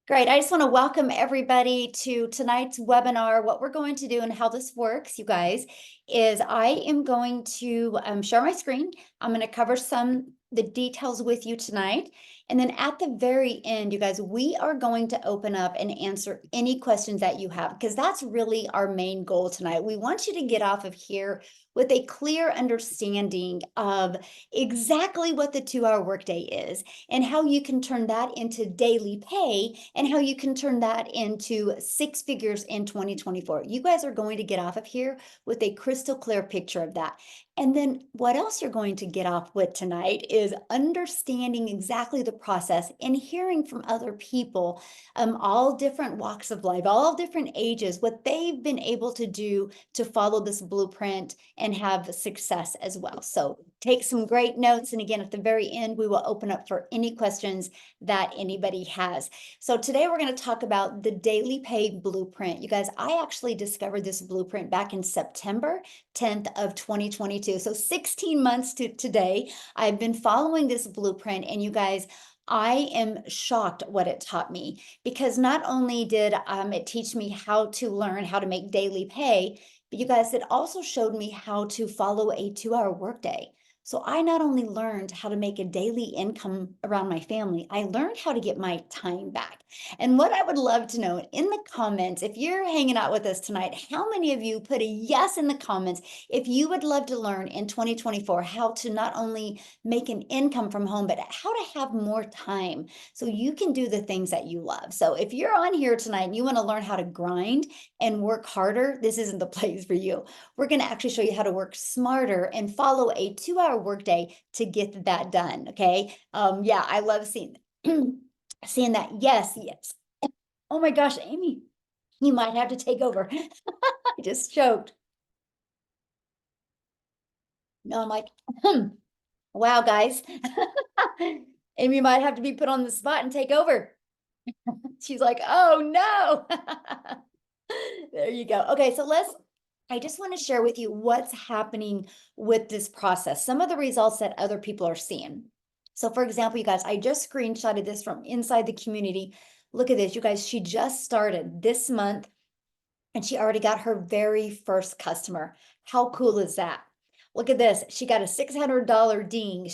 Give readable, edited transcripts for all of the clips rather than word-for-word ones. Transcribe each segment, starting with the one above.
Great. I just want to welcome everybody to tonight's webinar. What we're going to do and how this works, you guys, is I am going to share my screen. I'm going to cover the details with you tonight. And then at the very end, you guys, we are going to open up and answer any questions that you have, because that's really our main goal tonight. We want you to get off of here with a clear understanding of exactly what the 2-hour workday is and how you can turn that into daily pay and how you can turn that into 6 figures in 2024. You guys are going to get off of here with a crystal clear picture of that. And then what else you're going to get off with tonight is understanding exactly the process and hearing from other people, all different walks of life, all different ages, what they've been able to do to follow this blueprint and have success as well. So take some great notes. And again, at the very end, we will open up for any questions that anybody has. So today we're going to talk about the daily pay blueprint. You guys, I actually discovered this blueprint back in September 10th of 2022. So 16 months to today, I've been following this blueprint, and you guys, I am shocked what it taught me, because not only did it teach me how to learn how to make daily pay, but you guys, it also showed me how to follow a 2-hour workday. So I not only learned how to make a daily income around my family, I learned how to get my time back. And what I would love to know in the comments, if you're hanging out with us tonight, how many of you put a yes in the comments if you would love to learn in 2024 how to not only make an income from home, but how to have more time so you can do the things that you love. So if you're on here tonight and you want to learn how to grind and work harder, this isn't the place for you. We're going to actually show you how to work smarter and follow a 2-hour workday to get that done. Okay. Yeah, I love seeing seeing that. Yes, yes. Oh my gosh, Amy, you might have to take over. I just choked. No, I'm like, wow, guys. Amy might have to be put on the spot and take over. She's like, oh no. There you go. Okay, so I just want to share with you what's happening with this process, some of the results that other people are seeing. So for example, you guys, I just screenshotted this from inside the community. Look at this, you guys, she just started this month and she already got her very first customer. How cool is that? Look at this. She got a $600 ding.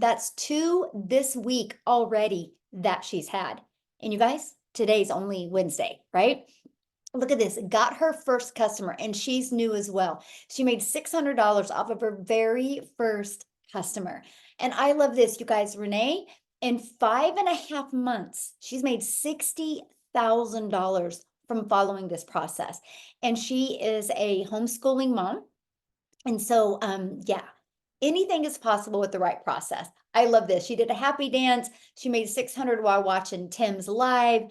That's 2 this week already that she's had. And you guys, today's only Wednesday, right? Look at this, got her first customer, and she's new as well. She made $600 off of her very first customer. And I love this, you guys. Renee, in 5.5 months, she's made $60,000 from following this process. And she is a homeschooling mom. And so, yeah, anything is possible with the right process. I love this. She did a happy dance. She made 600 while watching Tim's live.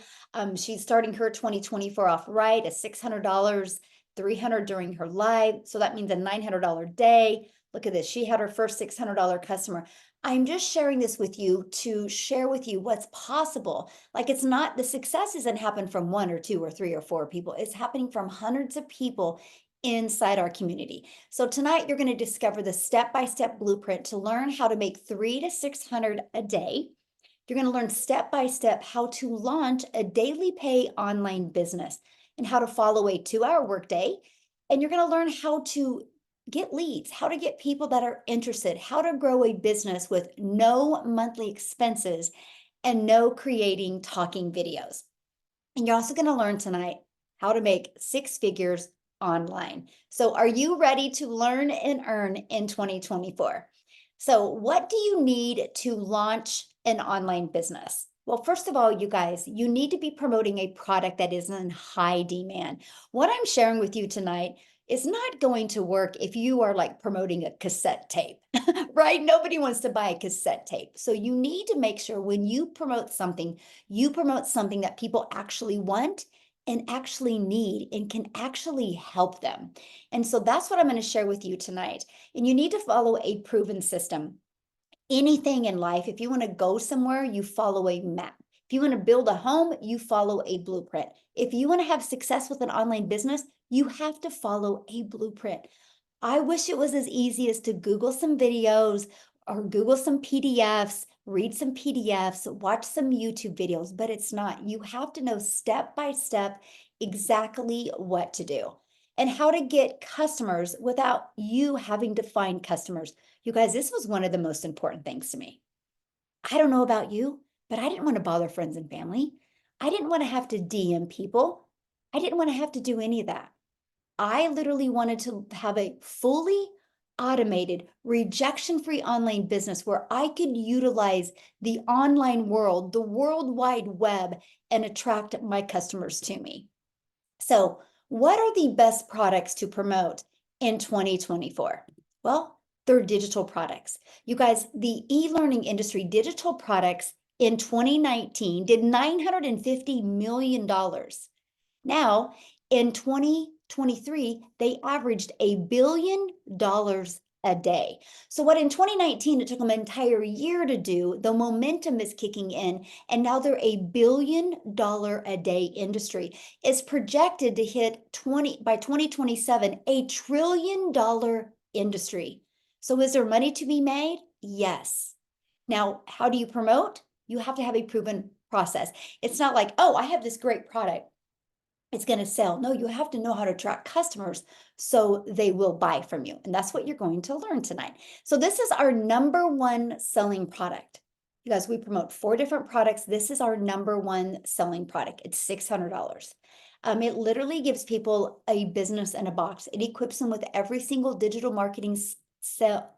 She's starting her 2024 off right at $600, 300 during her live. So that means a $900 day. Look at this. She had her first $600 customer. I'm just sharing this with you to share with you what's possible. Like, it's not, the success doesn't happen from 1 or 2 or 3 or 4 people. It's happening from hundreds of people inside our community. So tonight you're going to discover the step-by-step blueprint to learn how to make 300 to 600 a day. You're going to learn step-by-step how to launch a daily pay online business and how to follow a 2-hour workday. And you're going to learn how to get leads, how to get people that are interested, how to grow a business with no monthly expenses and no creating talking videos. And you're also going to learn tonight how to make 6 figures online. So are you ready to learn and earn in 2024? So what do you need to launch an online business? Well, first of all, you guys, you need to be promoting a product that is in high demand. What I'm sharing with you tonight is not going to work if you are like promoting a cassette tape, right? Nobody wants to buy a cassette tape. So you need to make sure when you promote something that people actually want and actually need and can actually help them. And so that's what I'm going to share with you tonight. And you need to follow a proven system. Anything in life, if you want to go somewhere, you follow a map. If you want to build a home, you follow a blueprint. If you want to have success with an online business, you have to follow a blueprint. I wish it was as easy as to Google some videos or Google some PDFs, read some PDFs, watch some YouTube videos, but it's not. You have to know step by step exactly what to do and how to get customers without you having to find customers. You guys, this was one of the most important things to me. I don't know about you, but I didn't want to bother friends and family. I didn't want to have to DM people. I didn't want to have to do any of that. I literally wanted to have a fully automated, rejection-free online business where I could utilize the online world, the World Wide Web, and attract my customers to me. So, what are the best products to promote in 2024? Well, they're digital products. You guys, the e-learning industry, digital products in 2019 did $950 million. Now, in 2023, they averaged $1 billion a day. So what in 2019, it took them an entire year to do, the momentum is kicking in, and now they're $1 billion a day industry. It's projected to hit by 2027, $1 trillion industry. So is there money to be made? Yes. Now, how do you promote? You have to have a proven process. It's not like, oh, I have this great product, it's going to sell. No, you have to know how to attract customers so they will buy from you. And that's what you're going to learn tonight. So this is our number one selling product. You guys, we promote 4 different products. This is our number one selling product. It's $600. It literally gives people a business in a box. It equips them with every single digital marketing skill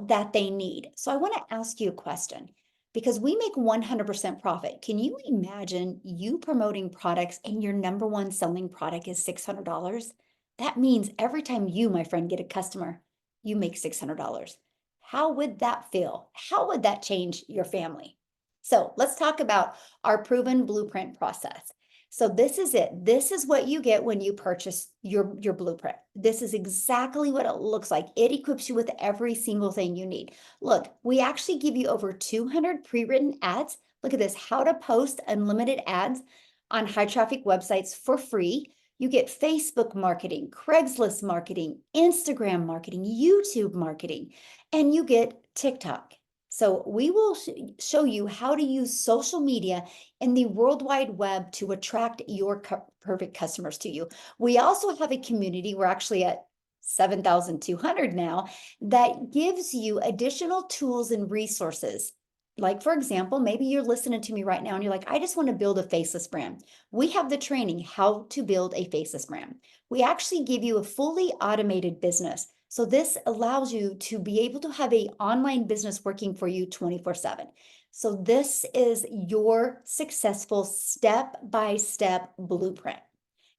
that they need. So I want to ask you a question. Because we make 100% profit. Can you imagine you promoting products and your number one selling product is $600? That means every time you, my friend, get a customer, you make $600. How would that feel? How would that change your family? So let's talk about our proven blueprint process. So this is it. This is what you get when you purchase your blueprint. This is exactly what it looks like. It equips you with every single thing you need. Look, we actually give you over 200 pre-written ads. Look at this, how to post unlimited ads on high traffic websites for free. You get Facebook marketing, Craigslist marketing, Instagram marketing, YouTube marketing, and you get TikTok. So we will show you how to use social media in the World Wide Web to attract your perfect customers to you. We also have a community, we're actually at 7,200 now, that gives you additional tools and resources. Like, for example, maybe you're listening to me right now and you're like, I just want to build a faceless brand. We have the training, how to build a faceless brand. We actually give you a fully automated business. So this allows you to be able to have an online business working for you 24/7. So this is your successful step-by-step blueprint.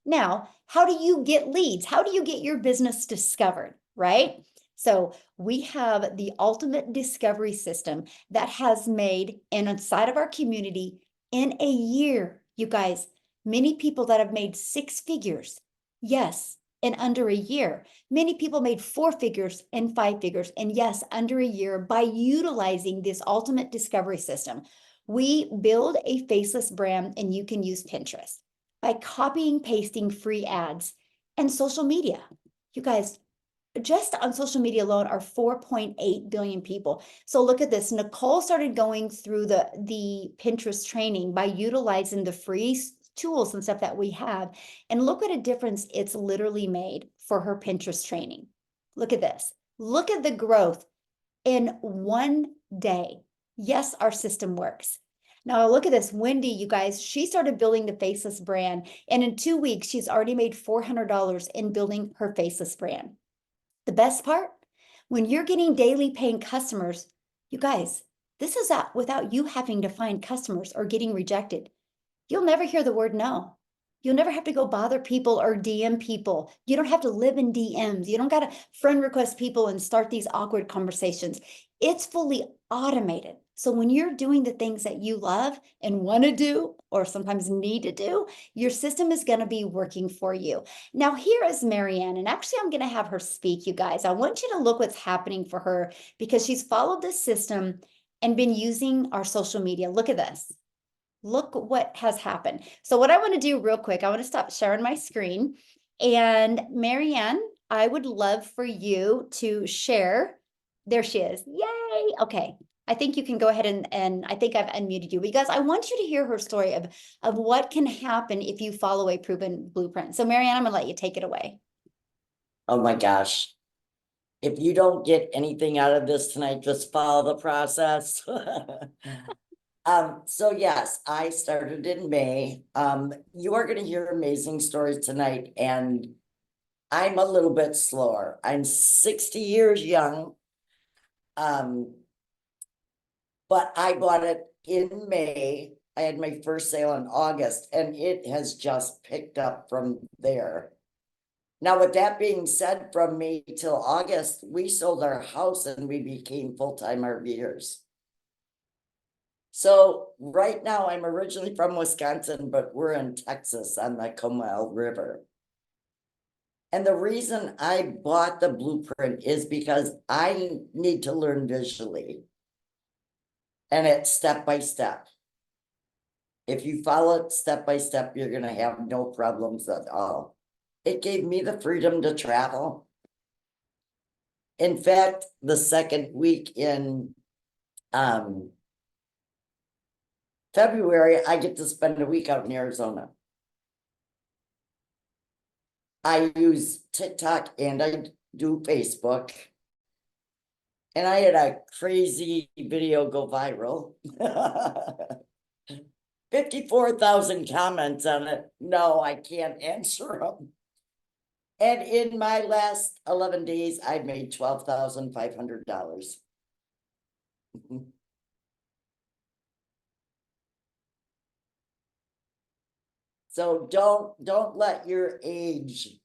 Now, how do you get leads? How do you get your business discovered, right? So we have the ultimate discovery system that has made, and inside of our community, in a year, you guys, many people that have made 6 figures. Yes, in under a year. Many people made 4 figures and 5 figures, and yes, under a year by utilizing this ultimate discovery system. We build a faceless brand, and you can use Pinterest by copying, pasting free ads and social media. You guys, just on social media alone are 4.8 billion people. So look at this. Nicole started going through the Pinterest training by utilizing the free tools and stuff that we have. And look what a difference it's literally made for her Pinterest training. Look at this. Look at the growth in one day. Yes, our system works. Now look at this, Wendy, you guys, she started building the Faceless brand, and in 2 weeks, she's already made $400 in building her Faceless brand. The best part, when you're getting daily paying customers, you guys, this is without you having to find customers or getting rejected. You'll never hear the word no. You'll never have to go bother people or DM people. You don't have to live in DMs. You don't got to friend request people and start these awkward conversations. It's fully automated. So when you're doing the things that you love and want to do, or sometimes need to do, your system is going to be working for you. Now, here is Marianne, and actually I'm going to have her speak, you guys. I want you to look what's happening for her because she's followed this system and been using our social media. Look at this. Look what has happened. So what I want to do real quick, I want to stop sharing my screen. And Marianne, I would love for you to share There she is. Yay. Okay. I think you can go ahead and I think I've unmuted you because I want you to hear her story of what can happen if you follow a proven blueprint. So Marianne, I'm gonna let you take it away. Oh my gosh. If you don't get anything out of this tonight, just follow the process. So yes, I started in May. You are gonna hear amazing stories tonight, and I'm a little bit slower. I'm 60 years young. But I bought it in May. I had my first sale in August, and it has just picked up from there. Now, with that being said, from May till August, we sold our house and we became full-time RVers. So right now, I'm originally from Wisconsin, but we're in Texas on the Comal River. And the reason I bought the blueprint is because I need to learn visually. And it's step by step. If you follow it step by step, you're gonna have no problems at all. It gave me the freedom to travel. In fact, the second week in February, I get to spend a week out in Arizona. I use TikTok and I do Facebook. And I had a crazy video go viral. 54,000 comments on it. No, I can't answer them. And in my last 11 days, I've made $12,500. So don't let your age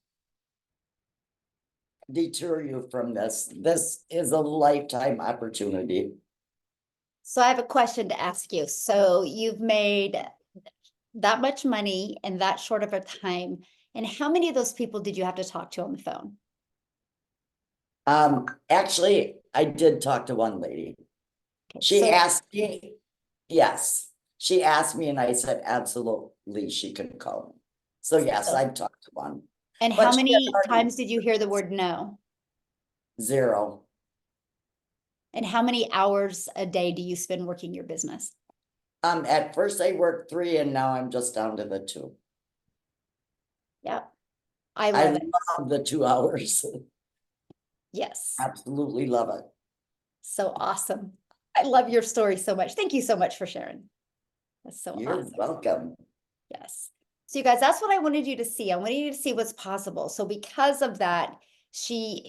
deter you from this. This is a lifetime opportunity. So I have a question to ask you. So you've made that much money in that short of a time. And how many of those people did you have to talk to on the phone? Actually, I did talk to one lady. Okay, She so asked me, yes, she asked me and I said, absolutely, she could call me. So yes, I've talked to one. and But how she had many already times did you hear the word no? 0. And how many hours a day do you spend working your business? At first I worked 3 and now I'm just down to the 2. Yeah, I I love it. love the 2 hours. Yes, Absolutely love it. so awesome. I love your story so much. Thank you so much for sharing. That's so You're awesome. welcome. Yes. So you guys, that's what I wanted you to see. I wanted you to see what's possible. So because of that, she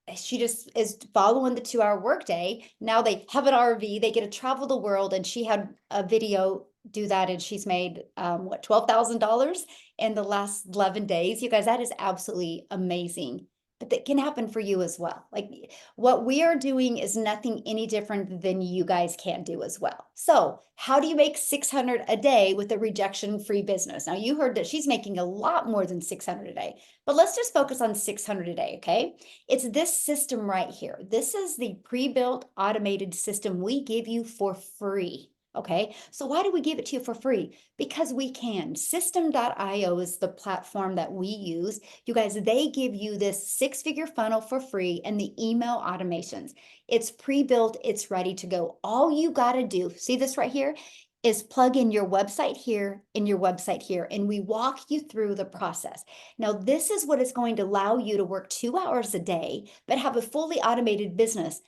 just is following the 2-hour workday. Now they have an RV, they get to travel the world, and she had a video do that, and she's made what, $12,000 in the last 11 days. You guys, that is absolutely amazing. But that can happen for you as well. Like what we are doing is nothing any different than you guys can do as well. So how do you make 600 a day with a rejection-free business? Now you heard that she's making a lot more than 600 a day, but let's just focus on 600 a day, okay? It's this system right here. This is the pre-built automated system we give you for free. Okay, so why do we give it to you for free? Because we can. System.io is the platform that we use. You guys, they give you this 6-figure funnel for free and the email automations. It's pre-built, it's ready to go. All you got to do, see this right here, is plug in your website here and your website here, and we walk you through the process. Now, this is what is going to allow you to work 2 hours a day, but have a fully automated business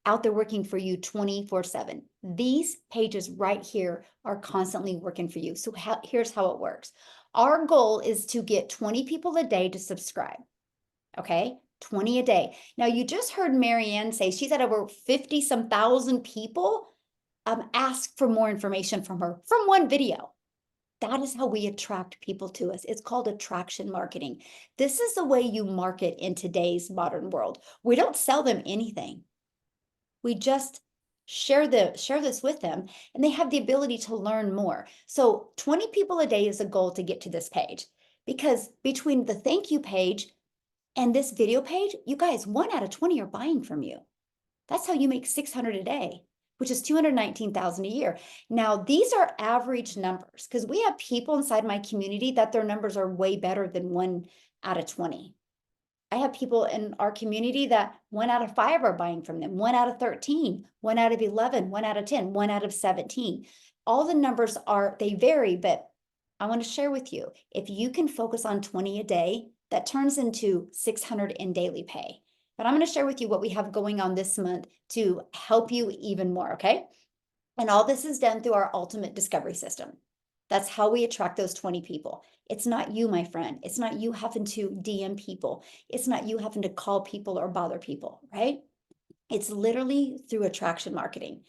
out there working for you 24/7. These pages right here are constantly working for you. So here's how it works. Our goal is to get 20 people a day to subscribe. Okay, 20 a day. Now you just heard Marianne say she's had over 50 some thousand people ask for more information from her from one video. That is how we attract people to us. It's called attraction marketing. This is the way you market in today's modern world. We don't sell them anything. We just share this with them, and they have the ability to learn more. So 20 people a day is a goal to get to this page, because between the thank you page and this video page, you guys, 1 out of 20 are buying from you. That's how you make 600 a day, which is 219,000 a year. Now, these are average numbers, because we have people inside my community that their numbers are way better than 1 out of 20. I have people in our community that 1 out of 5 are buying from them, 1 out of 13, 1 out of 11, 1 out of 10, 1 out of 17. All the numbers they vary, but I want to share with you, if you can focus on 20 a day, that turns into 600 in daily pay. But I'm going to share with you what we have going on this month to help you even more, okay? And all this is done through our ultimate discovery system. That's how we attract those 20 people. It's not you, my friend. It's not you having to DM people. It's not you having to call people or bother people, right? It's literally through attraction marketing.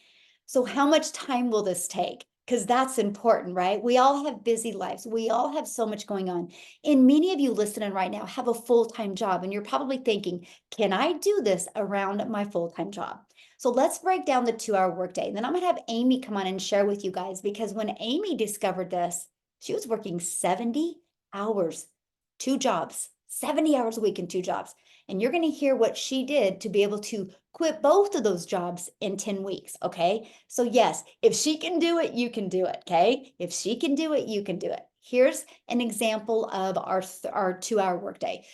So how much time will this take? Because that's important, right? We all have busy lives. We all have so much going on. And many of you listening right now have a full-time job, and you're probably thinking, can I do this around my full-time job? So let's break down the 2-hour workday. And then I'm going to have Amy come on and share with you guys, because when Amy discovered this, she was working 70 hours, 2 jobs, 70 hours a week and 2 jobs. And you're going to hear what she did to be able to quit both of those jobs in 10 weeks. Okay. So yes, if she can do it, you can do it. Okay. If she can do it, you can do it. Here's an example of our 2-hour workday.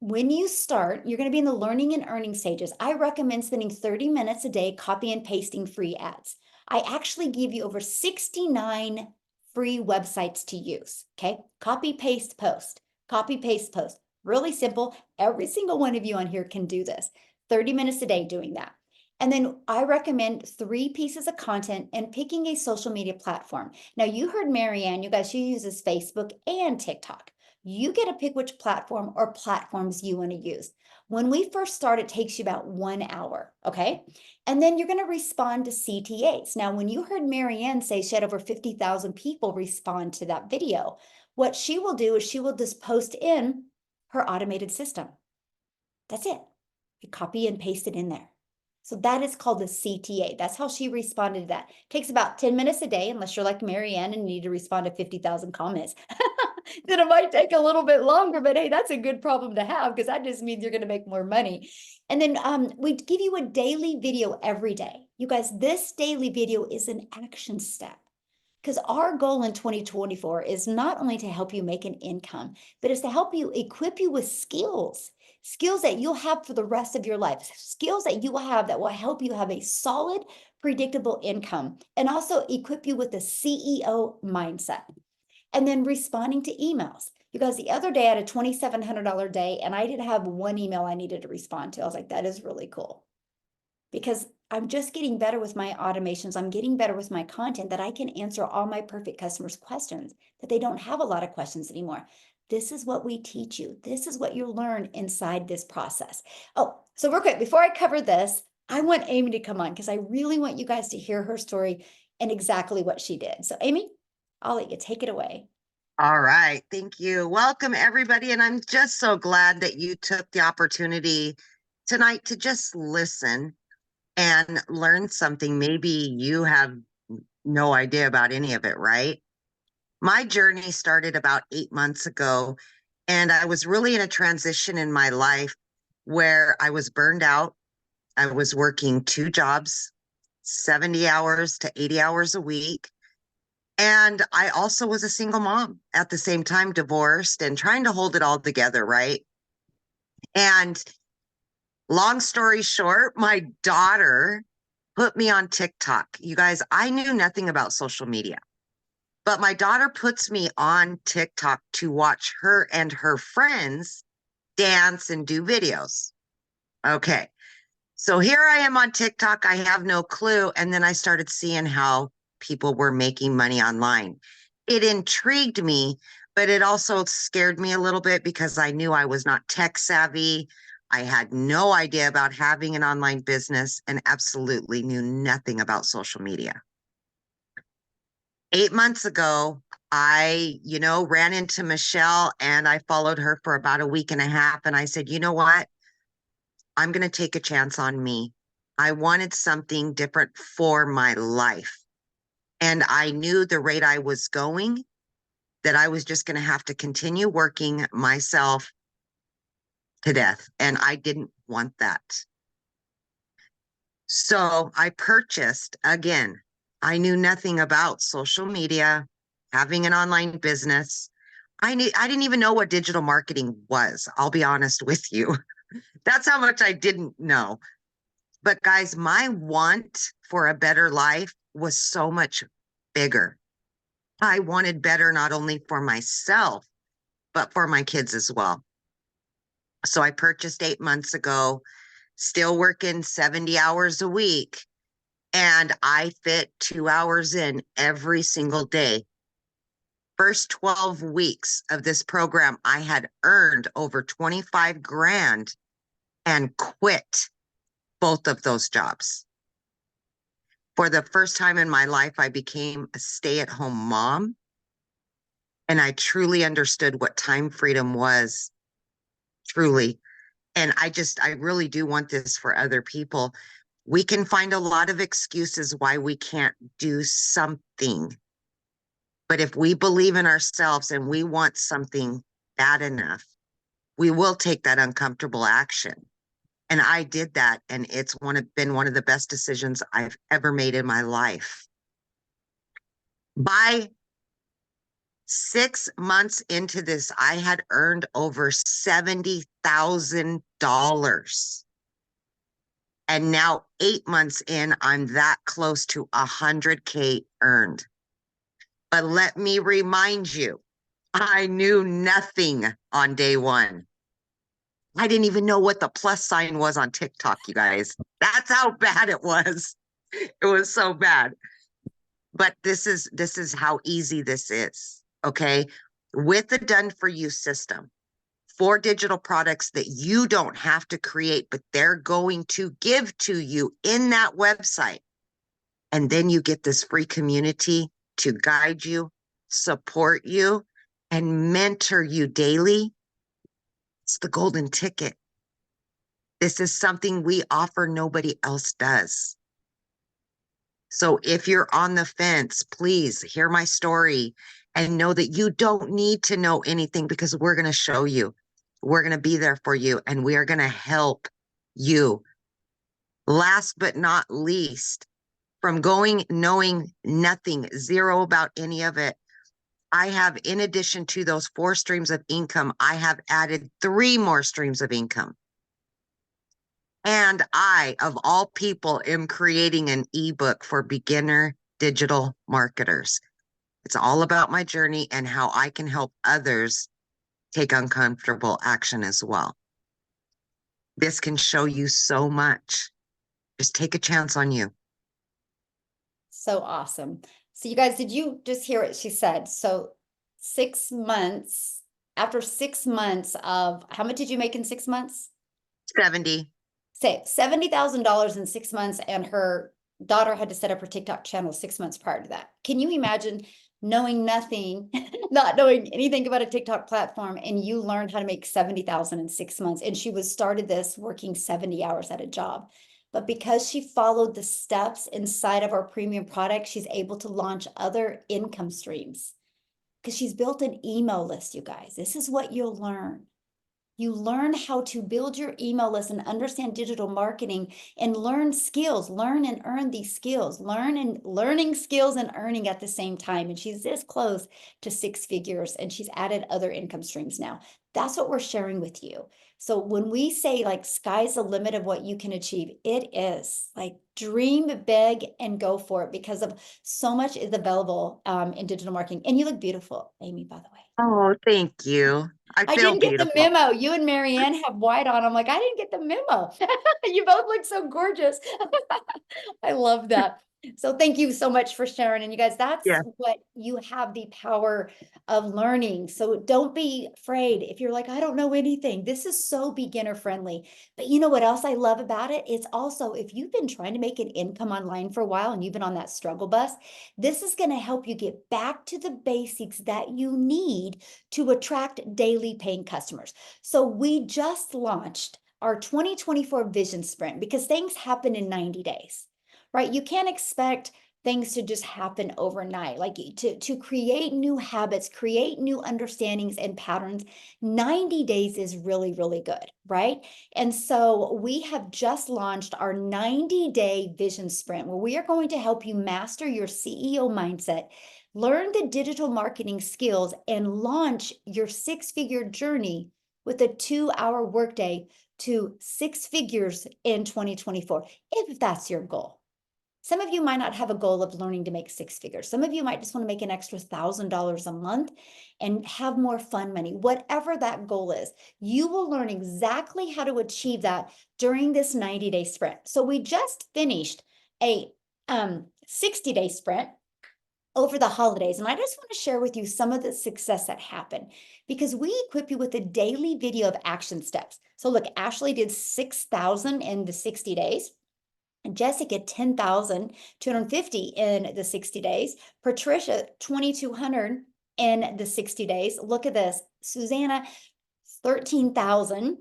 When you start, you're going to be in the learning and earning stages. I recommend spending 30 minutes a day copy and pasting free ads. I actually give you over 69 free websites to use. Okay. Copy, paste, post, copy, paste, post. Really simple. Every single one of you on here can do this. 30 minutes a day doing that. And then I recommend 3 pieces of content and picking a social media platform. Now, you heard Marianne, you guys, she uses Facebook and TikTok. You get to pick which platform or platforms you want to use. When we first start, it takes you about 1 hour, okay? And then you're going to respond to CTAs. Now, when you heard Marianne say she had over 50,000 people respond to that video, what she will do is she will just post in her automated system. That's it. You copy and paste it in there. So that is called the CTA. That's how she responded to that. It takes about 10 minutes a day, unless you're like Marianne and need to respond to 50,000 comments. Then it might take a little bit longer, but hey, that's a good problem to have, because that just means you're going to make more money. And then we give you a daily video every day. You guys, this daily video is an action step. Because our goal in 2024 is not only to help you make an income, but it's to help you equip you with skills that you'll have for the rest of your life, skills that you will have that will help you have a solid, predictable income, and also equip you with a CEO mindset. And then responding to emails. You guys, the other day I had a $2,700 day and I didn't have one email I needed to respond to. I was like, that is really cool. Because I'm just getting better with my automations. I'm getting better with my content, that I can answer all my perfect customers' questions, that they don't have a lot of questions anymore. This is what we teach you. This is what you'll learn inside this process. Oh, so real quick, before I cover this, I want Amy to come on, because I really want you guys to hear her story and exactly what she did. So Amy, I'll let you take it away. All right. Thank you. Welcome, everybody. And I'm just so glad that you took the opportunity tonight to just listen and learn something. Maybe you have no idea about any of it, right? My journey started about 8 months ago, and I was really in a transition in my life where I was burned out. I was working 2 jobs, 70 hours to 80 hours a week. And I also was a single mom at the same time, divorced and trying to hold it all together, right? And long story short, my daughter put me on TikTok. You guys, I knew nothing about social media, but my daughter puts me on TikTok to watch her and her friends dance and do videos. Okay. So here I am on TikTok. I have no clue. And then I started seeing how people were making money online. It intrigued me, but it also scared me a little bit because I knew I was not tech savvy. I had no idea about having an online business and absolutely knew nothing about social media. 8 months ago, I, ran into Michelle and I followed her for about a week and a half. And I said, you know what? I'm going to take a chance on me. I wanted something different for my life. And I knew the rate I was going, that I was just going to have to continue working myself to death. And I didn't want that. So I purchased again. I knew nothing about social media, having an online business. I didn't even know what digital marketing was. I'll be honest with you. That's how much I didn't know. But guys, my want for a better life was so much bigger. I wanted better not only for myself, but for my kids as well. So I purchased 8 months ago, still working 70 hours a week, and I fit 2 hours in every single day. First 12 weeks of this program, I had earned over 25 grand and quit both of those jobs. For the first time in my life, I became a stay-at-home mom, and I truly understood what time freedom was, truly. And I really do want this for other people. We can find a lot of excuses why we can't do something. But if we believe in ourselves and we want something bad enough, we will take that uncomfortable action. And I did that, and it's been one of the best decisions I've ever made in my life. By 6 months into this, I had earned over $70,000. And now 8 months in, I'm that close to 100K earned. But let me remind you, I knew nothing on day one. I didn't even know what the plus sign was on TikTok, you guys. That's how bad it was. It was so bad. But this is how easy this is, okay? With the done for you system, 4 digital products that you don't have to create, but they're going to give to you in that website. And then you get this free community to guide you, support you, and mentor you daily. It's the golden ticket. This is something we offer, nobody else does. So if you're on the fence, please hear my story and know that you don't need to know anything, because we're going to show you. We're going to be there for you, and we are going to help you. Last but not least, from knowing nothing, zero about any of it, I have, in addition to those 4 streams of income, I have added 3 more streams of income. And I, of all people, am creating an ebook for beginner digital marketers. It's all about my journey and how I can help others take uncomfortable action as well. This can show you so much. Just take a chance on you. So awesome. So you guys, did you just hear what she said? So 6 months, after 6 months of, how much did you make in 6 months? 70. Say $70,000 in 6 months, and her daughter had to set up her TikTok channel 6 months prior to that. Can you imagine knowing nothing, not knowing anything about a TikTok platform, and you learned how to make 70,000 in 6 months? And she started this working 70 hours at a job. But because she followed the steps inside of our premium product, she's able to launch other income streams because she's built an email list, you guys. This is what you'll learn. You learn how to build your email list and understand digital marketing and learn skills, learn and earn these skills, learning skills and earning at the same time. And she's this close to 6 figures, and she's added other income streams now. That's what we're sharing with you. So when we say like sky's the limit of what you can achieve, it is like dream big and go for it, because of so much is available in digital marketing. And you look beautiful, Amy, by the way. Oh, thank you. I I feel didn't get the beautiful. memo. You and Marianne have white on. I'm like, I didn't get the memo. You both look so gorgeous. I love that. So thank you so much for sharing. And you guys, that's Yeah. what you have, the power of learning. So don't be afraid if you're like, I don't know anything. This is so beginner friendly. But you know what else I love about it? It's also, if you've been trying to make an income online for a while and you've been on that struggle bus, this is going to help you get back to the basics that you need to attract daily paying customers. So we just launched our 2024 vision sprint, because things happen in 90 days, right? You can't expect things to just happen overnight, like to create new habits, create new understandings and patterns. 90 days is really, really good, right? And so we have just launched our 90-day vision sprint, where we are going to help you master your CEO mindset, learn the digital marketing skills, and launch your six-figure journey with a 2-hour workday to six figures in 2024, if that's your goal. Some of you might not have a goal of learning to make six figures. Some of you might just want to make an extra $1,000 a month and have more fun money. Whatever that goal is, you will learn exactly how to achieve that during this 90-day sprint. So we just finished a 60-day sprint over the holidays. And I just want to share with you some of the success that happened, because we equip you with a daily video of action steps. So look, Ashley did 6,000 in the 60 days. Jessica, 10,250 in the 60 days. Patricia, 2,200 in the 60 days. Look at this. Susanna, 13,000.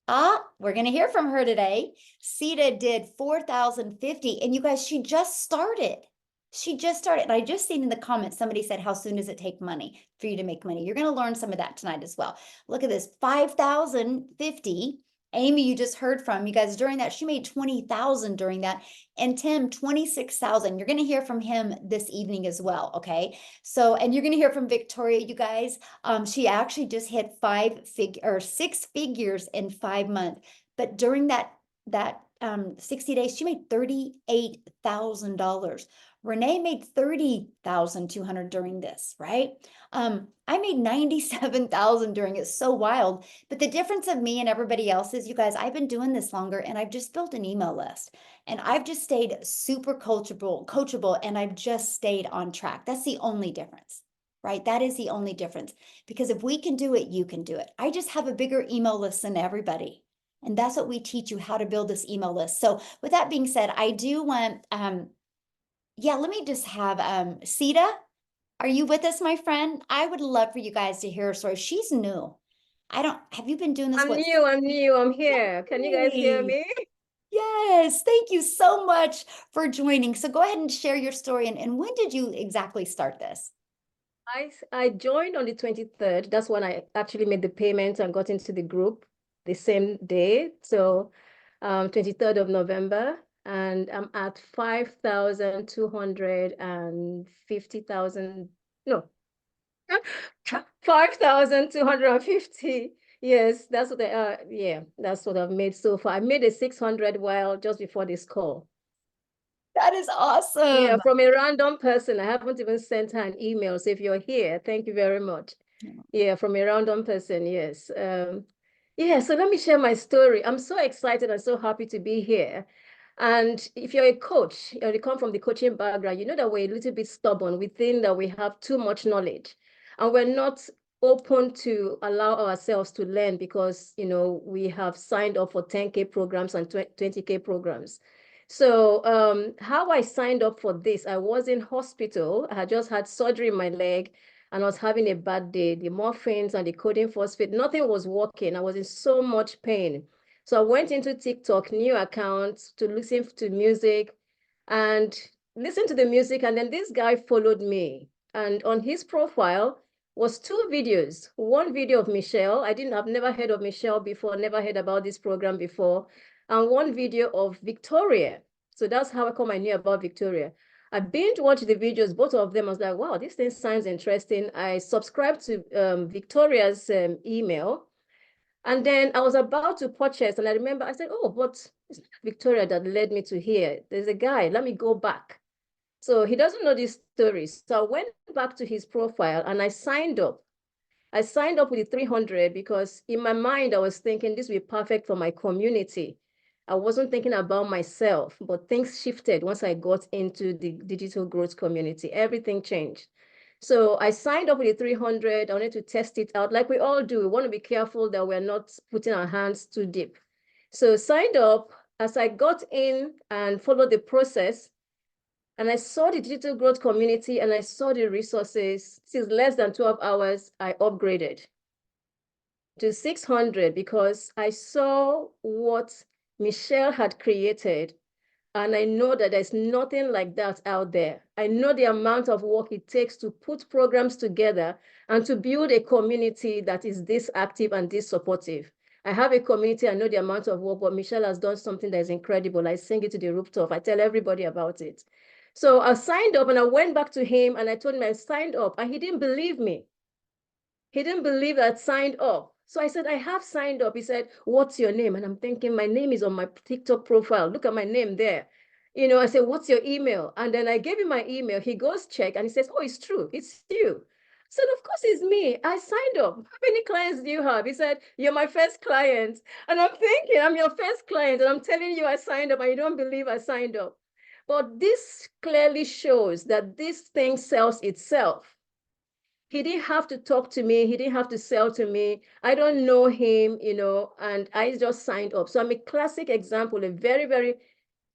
We're going to hear from her today. Sita did 4,050. And you guys, she just started. She just started. And I just seen in the comments, somebody said, how soon does it take money for you to make money? You're going to learn some of that tonight as well. Look at this, 5,050. Amy, you just heard from, you guys, during that, she made 20,000 during that. And Tim, 26,000. You're going to hear from him this evening as well. Okay. So, and you're going to hear from Victoria, you guys. She actually just hit six figures in 5 months. But during that 60 days, she made $38,000. Renee made 30,200 during this, right? I made 97,000 during it. So wild. But the difference of me and everybody else is, you guys, I've been doing this longer, and I've just built an email list, and I've just stayed super coachable, and I've just stayed on track. That's the only difference, right? That is the only difference, because if we can do it, you can do it. I just have a bigger email list than everybody. And that's what we teach you, how to build this email list. So with that being said, I do want, let me just have Sita. Are you with us, my friend? I would love for you guys to hear her story. She's new. Have you been doing this? I'm new, I'm here. Can you guys hear Yay. me? Yes, thank you so much for joining. So go ahead and share your story. And when did you exactly start this? I joined on the 23rd. That's when I actually made the payment and got into the group the same day. So 23rd of November. And I'm at 5,250,000. No, 5,250. Yes, that's what that's what I've made so far. I made a 600 while just before this call. That is awesome. Yeah, from a random person. I haven't even sent her an email. So if you're here, thank you very much. Yeah, from a random person, yes. Yeah, so let me share my story. I'm so excited and so happy to be here. And if you're a coach, or you come from the coaching background, you know that we're a little bit stubborn. We think that we have too much knowledge, and we're not open to allow ourselves to learn, because, you know, we have signed up for 10K programs and 20K programs. So how I signed up for this, I was in hospital. I had just had surgery in my leg, and I was having a bad day. The morphines and the codeine phosphate, nothing was working. I was in so much pain. So I went into TikTok, new accounts, to listen to music and listen to the music. And then this guy followed me. And on his profile was 2 videos. One video of Michelle. I've never heard of Michelle before, never heard about this program before. And one video of Victoria. So that's how I knew about Victoria. I binge watched the videos, both of them. I was like, wow, this thing sounds interesting. I subscribed to Victoria's email. And then I was about to purchase, and I remember I said, oh, but it's not Victoria that led me to here. There's a guy, let me go back. So he doesn't know these stories. So I went back to his profile and I signed up. I signed up with the 300 because in my mind, I was thinking this would be perfect for my community. I wasn't thinking about myself, but things shifted once I got into the digital growth community. Everything changed. So I signed up with the 300. I wanted to test it out like we all do. We want to be careful that we're not putting our hands too deep. So signed up. As I got in and followed the process, and I saw the digital growth community and I saw the resources. This is less than 12 hours, I upgraded to 600 because I saw what Michelle had created. And I know that there's nothing like that out there. I know the amount of work it takes to put programs together and to build a community that is this active and this supportive. I have a community, I know the amount of work, but Michelle has done something that is incredible. I sing it to the rooftop. I tell everybody about it. So I signed up and I went back to him and I told him I signed up and he didn't believe me. He didn't believe that I signed up. So I said, I have signed up. He said, what's your name? And I'm thinking, my name is on my TikTok profile. Look at my name there. You know, I said, what's your email? And then I gave him my email. He goes check and he says, oh, it's true. It's you. I said, of course it's me. I signed up. How many clients do you have? He said, you're my first client. And I'm thinking, I'm your first client. And I'm telling you I signed up and you don't believe I signed up. But this clearly shows that this thing sells itself. He didn't have to talk to me. He didn't have to sell to me. I don't know him, you know, and I just signed up. So I'm a classic example, a very, very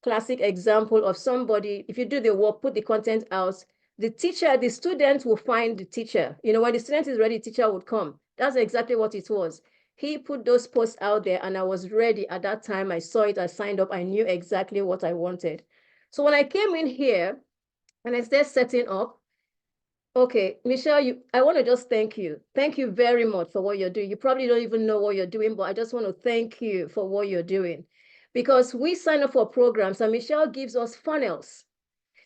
classic example of somebody, if you do the work, put the content out, the teacher, the student will find the teacher. You know, when the student is ready, the teacher would come. That's exactly what it was. He put those posts out there and I was ready at that time. I saw it, I signed up. I knew exactly what I wanted. So when I came in here and I started setting up, okay, Michelle, I want to just thank you. Thank you very much for what you're doing. You probably don't even know what you're doing, but I just want to thank you for what you're doing. Because we sign up for programs and Michelle gives us funnels.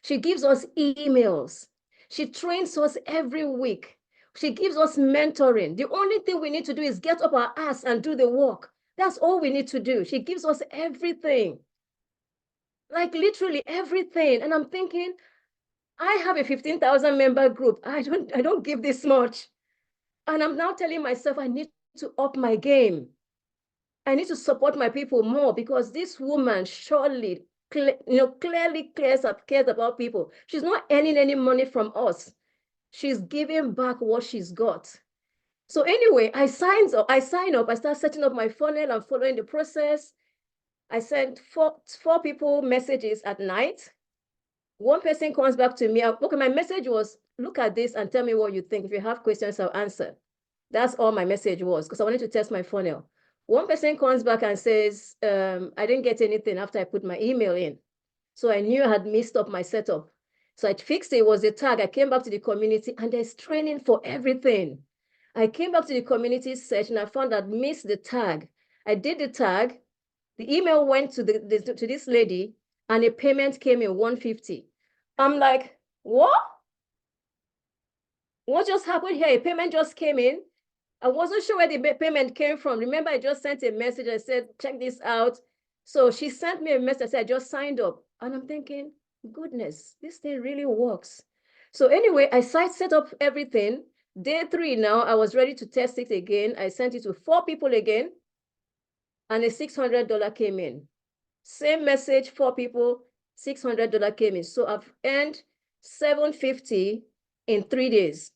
She gives us emails. She trains us every week. She gives us mentoring. The only thing we need to do is get up our ass and do the work. That's all we need to do. She gives us everything. Like literally everything. And I'm thinking, I have a 15,000 member group. I don't give this much. And I'm now telling myself I need to up my game. I need to support my people more because this woman surely, clearly cares about people. She's not earning any money from us. She's giving back what she's got. So anyway, I sign up, I start setting up my funnel and following the process. I sent four people messages at night. One person comes back to me. Okay, my message was, look at this and tell me what you think. If you have questions, I'll answer. That's all my message was because I wanted to test my funnel. One person comes back and says, I didn't get anything after I put my email in. So I knew I had messed up my setup. So I fixed it. It was a tag. I came back to the community and there's training for everything. I came back to the community search and I found I'd missed the tag. I did the tag. The email went to to this lady and a payment came in 150. I'm like, what? What just happened here? A payment just came in. I wasn't sure where the payment came from. Remember, I just sent a message. I said, check this out. So she sent me a message. I said, I just signed up. And I'm thinking, goodness, this thing really works. So anyway, I set up everything. Day 3 now, I was ready to test it again. I sent it to 4 people again. And a $600 came in. Same message, 4 people, $600 came in. So I've earned $750 in 3 days.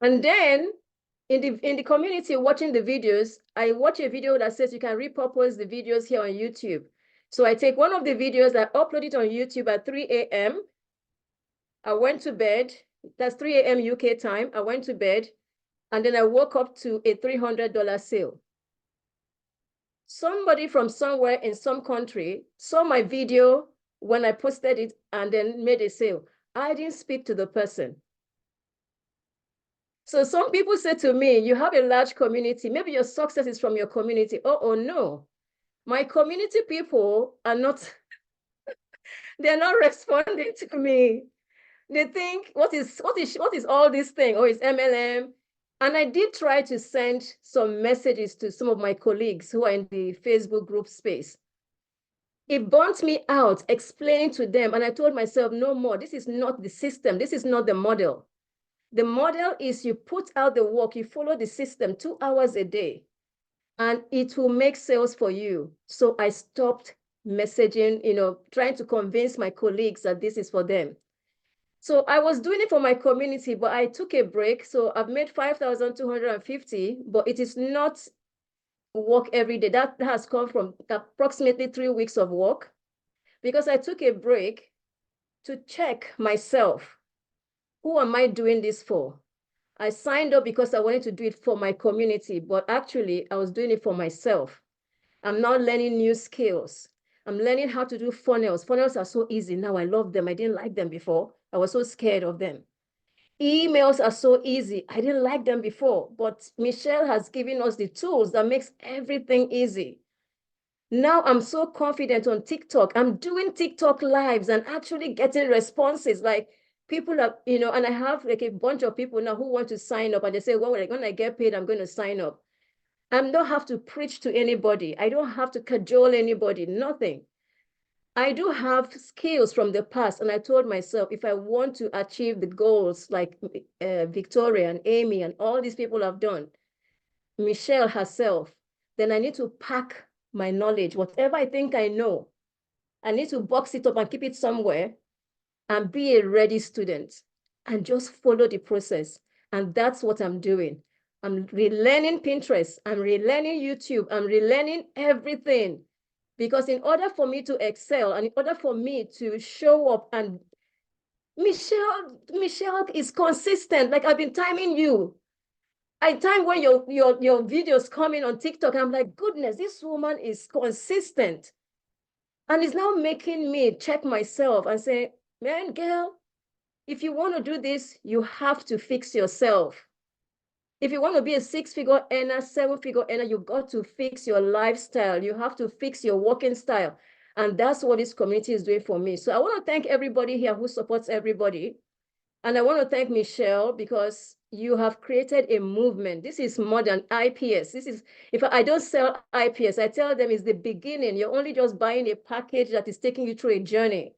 And then in the community watching the videos, I watch a video that says you can repurpose the videos here on YouTube. So I take one of the videos, I upload it on YouTube at 3 a.m. I went to bed. That's 3 a.m. UK time. I went to bed and then I woke up to a $300 sale. Somebody from somewhere in some country saw my video when I posted it and then made a sale. I didn't speak to the person. So some people say to me, you have a large community. Maybe your success is from your community. Oh no. My community people are not, they're not responding to me. They think, what is all this thing? Oh, it's MLM. And I did try to send some messages to some of my colleagues who are in the Facebook group space. It burnt me out explaining to them. And I told myself, no more. This is not the system. This is not the model. The model is you put out the work, you follow the system 2 hours a day, and it will make sales for you. So I stopped messaging, trying to convince my colleagues that this is for them. So I was doing it for my community, but I took a break. So I've made 5,250, but it is not work every day. That has come from approximately 3 weeks of work because I took a break to check myself. Who am I doing this for? I signed up because I wanted to do it for my community, but actually I was doing it for myself. I'm now learning new skills. I'm learning how to do funnels. Funnels are so easy now. I love them. I didn't like them before. I was so scared of them. Emails are so easy. I didn't like them before, but Michelle has given us the tools that makes everything easy. Now I'm so confident on TikTok. I'm doing TikTok lives and actually getting responses. Like people are, and I have like a bunch of people now who want to sign up and they say, well, when I get paid, I'm going to sign up. I don't have to preach to anybody. I don't have to cajole anybody, nothing. I do have skills from the past. And I told myself, if I want to achieve the goals like Victoria and Amy and all these people have done, Michelle herself, then I need to pack my knowledge, whatever I think I know. I need to box it up and keep it somewhere and be a ready student and just follow the process. And that's what I'm doing. I'm relearning Pinterest. I'm relearning YouTube. I'm relearning everything. Because in order for me to excel and in order for me to show up, and Michelle is consistent. Like I've been timing you. I time when your videos coming on TikTok, I'm like, goodness, this woman is consistent. And it's now making me check myself and say, man, girl, if you want to do this, you have to fix yourself. If you want to be a 6-figure earner, 7-figure earner, you got to fix your lifestyle. You have to fix your working style. And that's what this community is doing for me. So I want to thank everybody here who supports everybody. And I want to thank Michelle because you have created a movement. This is more than IPS. This is, if I don't sell IPS, I tell them it's the beginning. You're only just buying a package that is taking you through a journey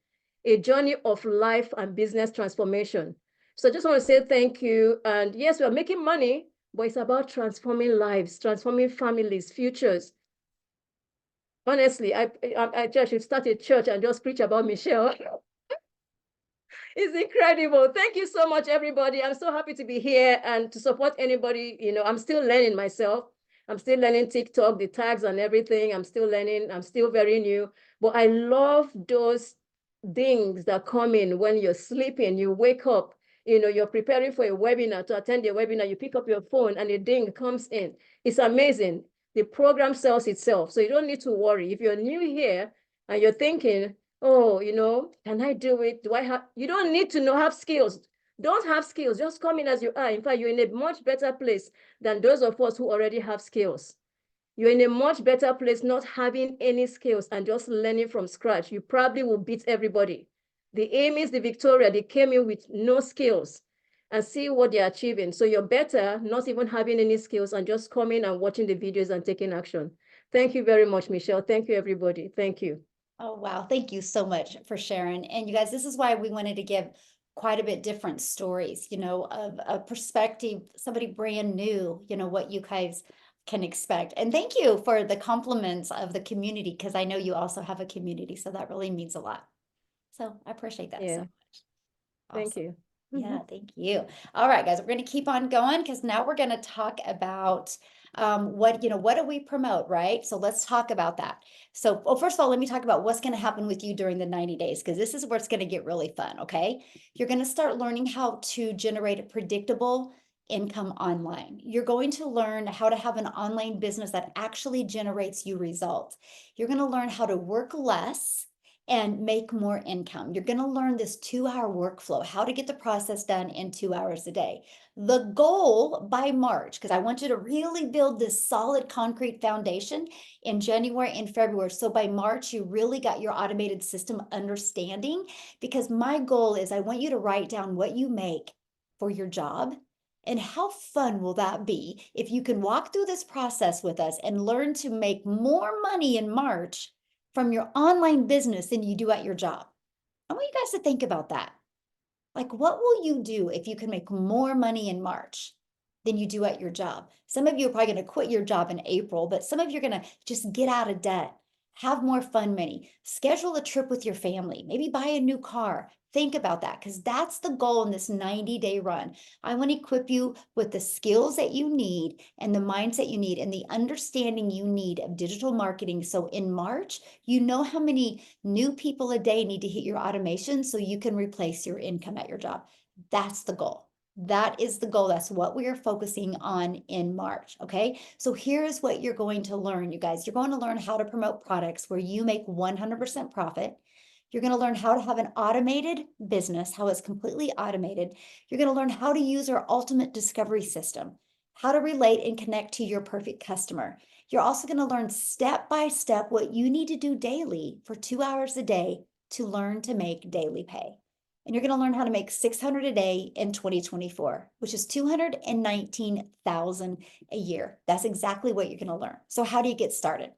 of life and business transformation. So I just want to say thank you. And yes, we're making money, but it's about transforming lives, transforming families, futures. Honestly, I just should start a church and just preach about Michelle. It's incredible. Thank you so much, everybody. I'm so happy to be here and to support anybody. I'm still learning myself. I'm still learning TikTok, the tags and everything. I'm still learning. I'm still very new. But I love those dings that come in when you're sleeping. You wake up, you're preparing for a webinar, to attend a webinar. You pick up your phone and a ding comes in. It's amazing. The program sells itself. So you don't need to worry. If you're new here and you're thinking, oh, can I do it? Do I have, you don't need to have skills. Don't have skills, just come in as you are. In fact, you're in a much better place than those of us who already have skills. You're in a much better place not having any skills and just learning from scratch. You probably will beat everybody. The Amy's, the Victoria, they came in with no skills and see what they're achieving. So you're better not even having any skills and just coming and watching the videos and taking action. Thank you very much, Michelle. Thank you, everybody. Thank you. Oh, wow. Thank you so much for sharing. And you guys, this is why we wanted to give quite a bit different stories, of a perspective, somebody brand new, what you guys can expect. And thank you for the compliments of the community, because I know you also have a community. So that really means a lot. So I appreciate that so much. Thank Awesome. you. Yeah, thank you. All right, guys, we're going to keep on going because now we're going to talk about what do we promote, right? So let's talk about that. So, well, first of all, let me talk about what's going to happen with you during the 90 days, because this is where it's going to get really fun, okay? You're going to start learning how to generate a predictable income online. You're going to learn how to have an online business that actually generates you results. You're going to learn how to work less and make more income. You're going to learn this 2-hour workflow, how to get the process done in 2 hours a day. The goal by March, because I want you to really build this solid concrete foundation in January and February. So by March, you really got your automated system understanding, because my goal is I want you to write down what you make for your job. And how fun will that be if you can walk through this process with us and learn to make more money in March from your online business than you do at your job? I want you guys to think about that. Like, what will you do if you can make more money in March than you do at your job? Some of you are probably going to quit your job in April, but some of you are going to just get out of debt, have more fun money, schedule a trip with your family, maybe buy a new car. Think about that, because that's the goal in this 90-day run. I want to equip you with the skills that you need and the mindset you need and the understanding you need of digital marketing. So in March, you know how many new people a day need to hit your automation so you can replace your income at your job. That's the goal. That is the goal. That's what we are focusing on in March. Okay. So here's what you're going to learn, you guys. You're going to learn how to promote products where you make 100% profit. You're going to learn how to have an automated business, how it's completely automated. You're going to learn how to use our ultimate discovery system, how to relate and connect to your perfect customer. You're also going to learn step by step what you need to do daily for 2 hours a day to learn to make daily pay. And you're going to learn how to make 600 a day in 2024, which is 219,000 a year. That's exactly what you're going to learn. So how do you get started?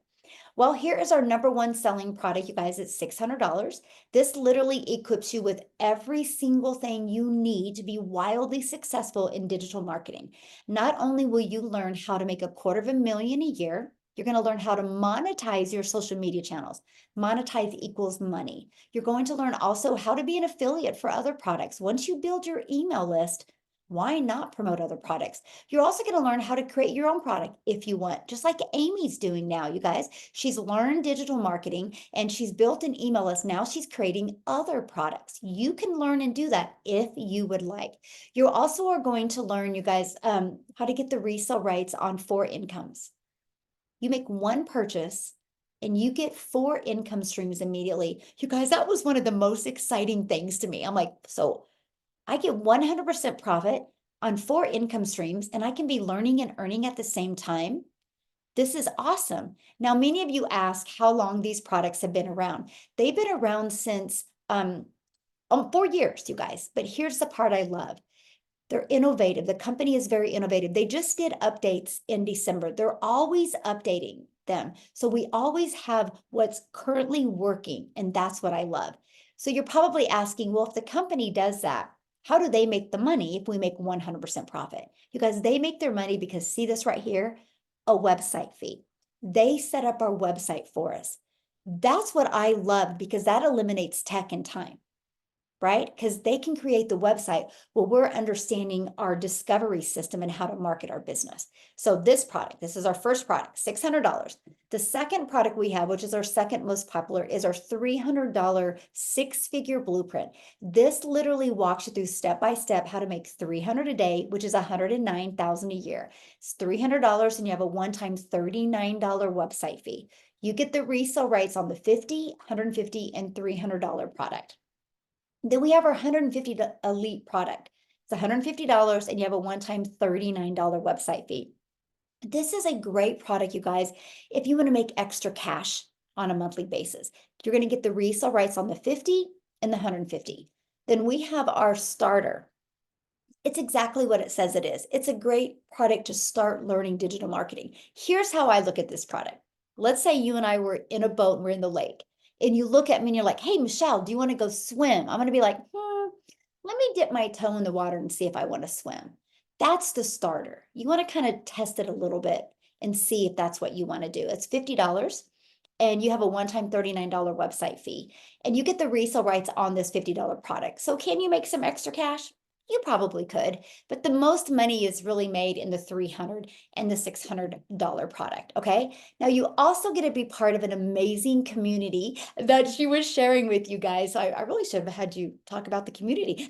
Well, here is our number one selling product, you guys. It's $600. This literally equips you with every single thing you need to be wildly successful in digital marketing. Not only will you learn how to make $250,000 a year, you're going to learn how to monetize your social media channels. Monetize equals money. You're going to learn also how to be an affiliate for other products. Once you build your email list, why not promote other products? You're also going to learn how to create your own product if you want, just like Amy's doing now, you guys. She's learned digital marketing and she's built an email list. Now she's creating other products. You can learn and do that if you would like. You also are going to learn, you guys, how to get the resale rights on 4 incomes. You make one purchase and you get 4 income streams immediately. You guys, that was one of the most exciting things to me. I'm like, so I get 100% profit on 4 income streams and I can be learning and earning at the same time. This is awesome. Now, many of you ask how long these products have been around. They've been around since 4 years, you guys. But here's the part I love. They're innovative. The company is very innovative. They just did updates in December. They're always updating them. So we always have what's currently working, and that's what I love. So you're probably asking, well, if the company does that, how do they make the money if we make 100% profit? You guys, they make their money because, see this right here, a website fee. They set up our website for us. That's what I love because that eliminates tech and time, right? Because they can create the website while we're understanding our discovery system and how to market our business. So this product, this is our first product, $600. The second product we have, which is our second most popular, is our $300 6-figure blueprint. This literally walks you through step by step how to make $300 a day, which is $109,000 a year. It's $300 and you have a one-time $39 website fee. You get the resale rights on the $50, $150, and $300 product. Then we have our $150 elite product. It's $150 and you have a one-time $39 website fee. This is a great product, you guys, if you want to make extra cash on a monthly basis. You're going to get the resale rights on the 50 and the 150. Then we have our starter. It's exactly what it says it is. It's a great product to start learning digital marketing. Here's how I look at this product. Let's say you and I were in a boat and we're in the lake. And you look at me and you're like, hey, Michelle, do you want to go swim? I'm going to be like, let me dip my toe in the water and see if I want to swim. That's the starter. You want to kind of test it a little bit and see if that's what you want to do. It's $50 and you have a one-time $39 website fee and you get the resale rights on this $50 product. So can you make some extra cash? You probably could, but the most money is really made in the $300 and the $600 product, okay? Now, you also get to be part of an amazing community that she was sharing with you guys. I really should have had you talk about the community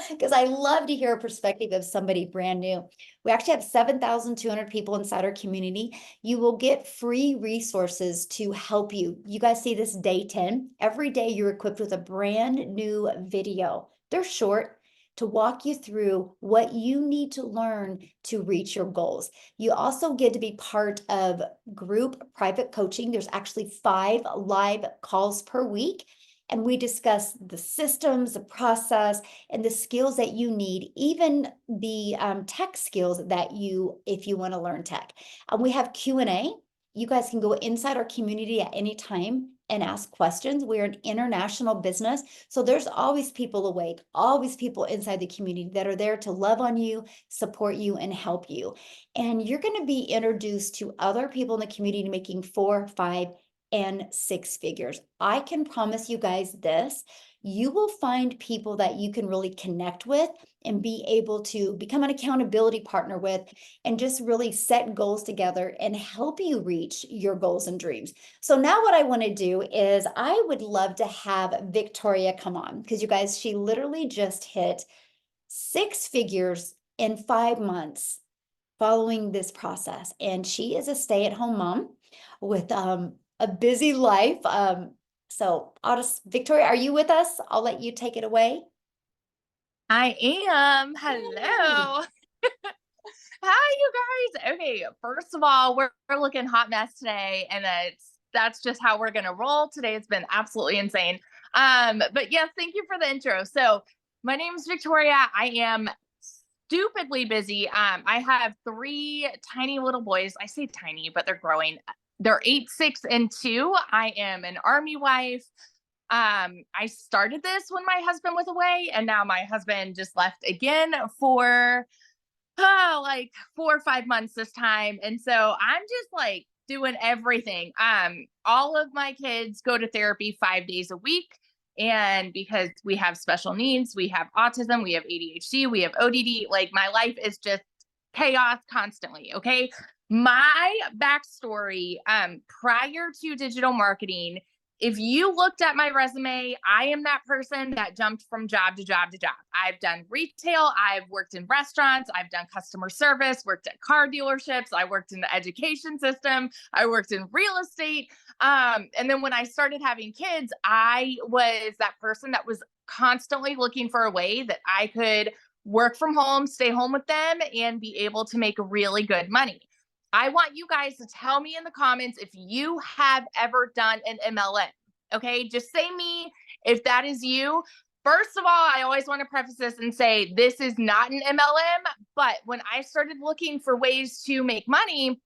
because I love to hear a perspective of somebody brand new. We actually have 7,200 people inside our community. You will get free resources to help you. You guys see this day 10. Every day you're equipped with a brand new video. They're short, to walk you through what you need to learn to reach your goals. You also get to be part of group private coaching. There's actually 5 live calls per week. And we discuss the systems, the process, and the skills that you need, even the tech skills that if you want to learn tech. We have Q&A. You guys can go inside our community at any time and ask questions. We're an international business, so there's always people awake, always people inside the community that are there to love on you, support you, and help you. And you're going to be introduced to other people in the community making 4, 5, and 6 figures. I can promise you guys this. You will find people that you can really connect with and be able to become an accountability partner with and just really set goals together and help you reach your goals and dreams. So now what I want to do is I would love to have Victoria come on because you guys, she literally just hit 6 figures in 5 months following this process. And she is a stay-at-home mom with a busy life. So Victoria, are you with us? I'll let you take it away. I am. Hello. Hi, you guys. Okay, first of all, we're looking hot mess today, and that's just how we're gonna roll today. It's been absolutely insane. But yes, thank you for the intro. So my name is Victoria. I am stupidly busy. I have 3 tiny little boys. I say tiny, but they're growing. They're 8, 6, and 2. I am an Army wife. I started this when my husband was away, and now my husband just left again for like 4 or 5 months this time. And so I'm just like doing everything. All of my kids go to therapy 5 days a week. And because we have special needs, we have autism, we have ADHD, we have ODD, like my life is just chaos constantly. Okay. My backstory, prior to digital marketing, if you looked at my resume, I am that person that jumped from job to job to job. I've done retail, I've worked in restaurants, I've done customer service, worked at car dealerships, I worked in the education system, I worked in real estate. And then when I started having kids, I was that person that was constantly looking for a way that I could work from home, stay home with them, and be able to make really good money. I want you guys to tell me in the comments if you have ever done an MLM. Okay, just say me if that is you. First of all, I always want to preface this and say this is not an MLM, but when I started looking for ways to make money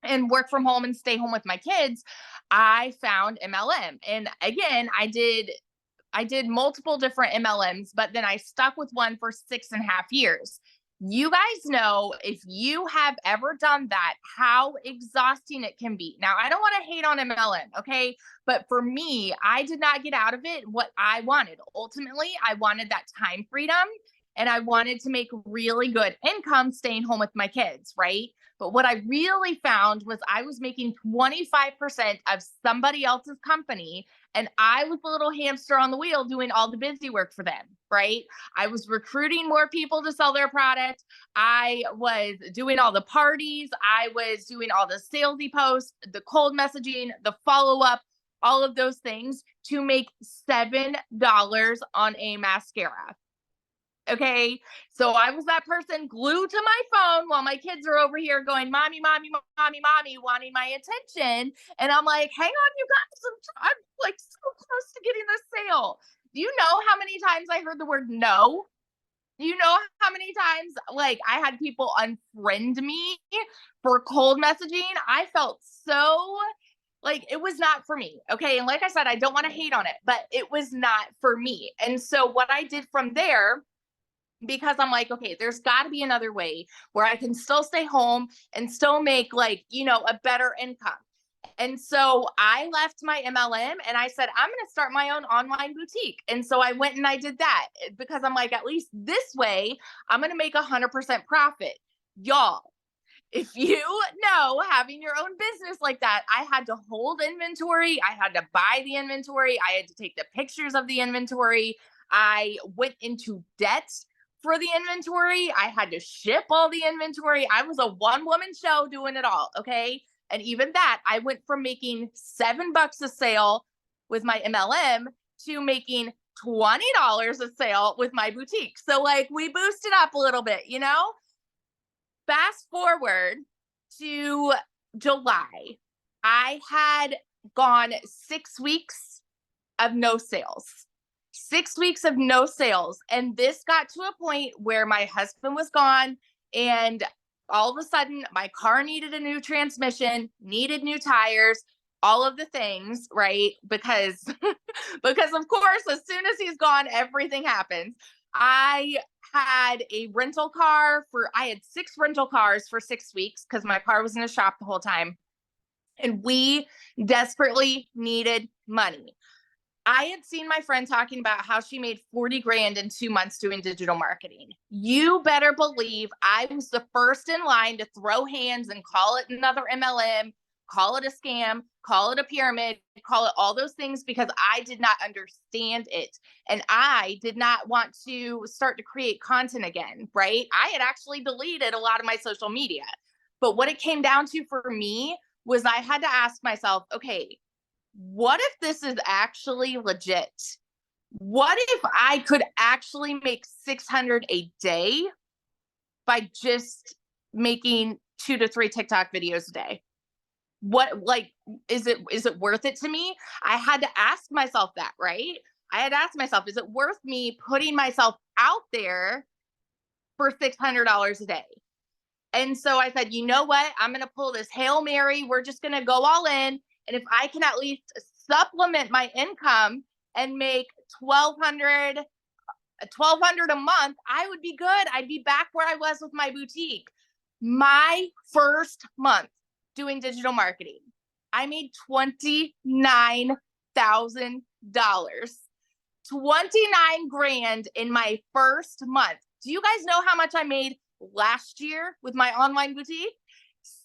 and work from home and stay home with my kids, I found MLM. And again, I did multiple different MLMs, but then I stuck with one for 6.5 years. You guys know, if you have ever done that, how exhausting it can be. Now, I don't want to hate on MLM, okay? But for me, I did not get out of it what I wanted. Ultimately, I wanted that time freedom, and I wanted to make really good income staying home with my kids, right? But what I really found was I was making 25% of somebody else's company, and I was the little hamster on the wheel doing all the busy work for them, right? I was recruiting more people to sell their product. I was doing all the parties. I was doing all the salesy posts, the cold messaging, the follow-up, all of those things to make $7 on a mascara. Okay. So I was that person glued to my phone while my kids are over here going, mommy, mommy, mommy, mommy, wanting my attention. And I'm like, hang on, you guys, I'm like so close to getting this sale. Do you know how many times I heard the word no? Do you know how many times like I had people unfriend me for cold messaging? I felt so like it was not for me. Okay. And like I said, I don't want to hate on it, but it was not for me. And so what I did from there, because I'm like, okay, there's got to be another way where I can still stay home and still make like, a better income. And so I left my MLM and I said, I'm going to start my own online boutique. And so I went and I did that because I'm like, at least this way, I'm going to make 100% profit. Y'all, if you know, having your own business like that, I had to hold inventory. I had to buy the inventory. I had to take the pictures of the inventory. I went into debt for the inventory. I had to ship all the inventory. I was a one-woman show doing it all. Okay. And even that, I went from making $7 a sale with my MLM to making $20 a sale with my boutique. So like we boosted up a little bit, Fast forward to July, I had gone 6 weeks of no sales. 6 weeks of no sales. And this got to a point where my husband was gone and all of a sudden my car needed a new transmission, needed new tires, all of the things, right? Because of course, as soon as he's gone, everything happens. I had a rental car I had 6 rental cars for 6 weeks because my car was in the shop the whole time. And we desperately needed money. I had seen my friend talking about how she made 40 grand in 2 months doing digital marketing. You better believe I was the first in line to throw hands and call it another MLM. call it a scam, call it a pyramid, call it all those things, because I did not understand it. And I did not want to start to create content again, right? I had actually deleted a lot of my social media. But what it came down to for me was I had to ask myself, okay, what if this is actually legit? What if I could actually make 600 a day by just making 2 to 3 TikTok videos a day? What, like, is it worth it to me? I had to ask myself that, right? I had to ask myself, is it worth me putting myself out there for $600 a day? And so I said, you know what? I'm going to pull this Hail Mary. We're just going to go all in. And if I can at least supplement my income and make 1200 a month, I would be good. I'd be back where I was with my boutique. My first month doing digital marketing, I made $29,000. 29 grand in my first month. Do you guys know how much I made last year with my online boutique?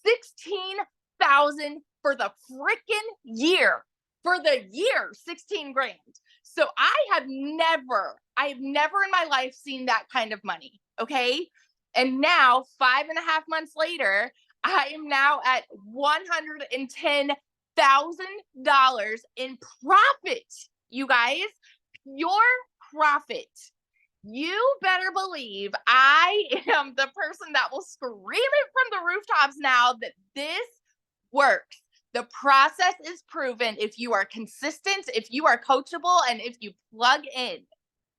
16,000 for the freaking year. For the year, 16 grand. So I have never in my life seen that kind of money. Okay. And now 5.5 months later, I am now at $110,000 in profit. You guys, pure profit. You better believe I am the person that will scream it from the rooftops now that this works. The process is proven if you are consistent, if you are coachable, and if you plug in.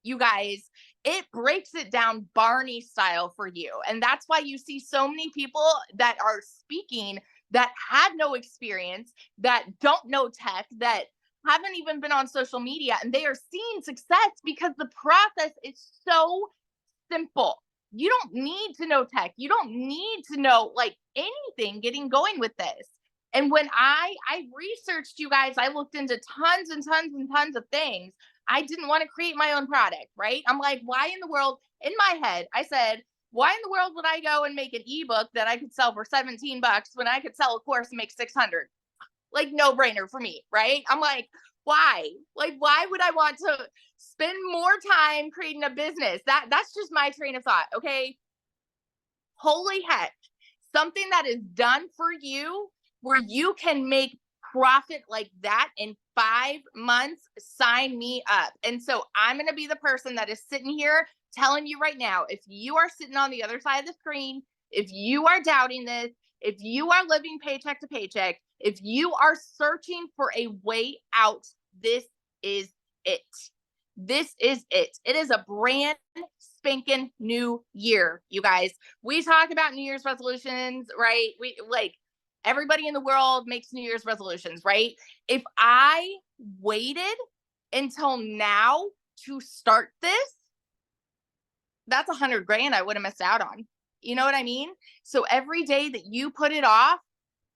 You guys, it breaks it down Barney style for you. And that's why you see so many people that are speaking that had no experience, that don't know tech, that haven't even been on social media, and they are seeing success because the process is so simple. You don't need to know tech. You don't need to know like anything getting going with this. And when I researched, you guys, I looked into tons and tons and tons of things. I didn't want to create my own product, right? I'm like, why in the world? In my head, I said, why in the world would I go and make an ebook that I could sell for $17 when I could sell a course and make 600? Like, no brainer for me, right? I'm like, why? Like, why would I want to spend more time creating a business? That's just my train of thought. Okay. Holy heck. Something that is done for you where you can make profit like that in 5 months, sign me up. And so I'm going to be the person that is sitting here telling you right now, if you are sitting on the other side of the screen, if you are doubting this, if you are living paycheck to paycheck, if you are searching for a way out, this is it. This is it. It is a brand spanking new year, you guys. We talk about New Year's resolutions, right? We like everybody in the world makes New Year's resolutions, right? If I waited until now to start this, that's 100 grand I would have missed out on. You know what I mean? So every day that you put it off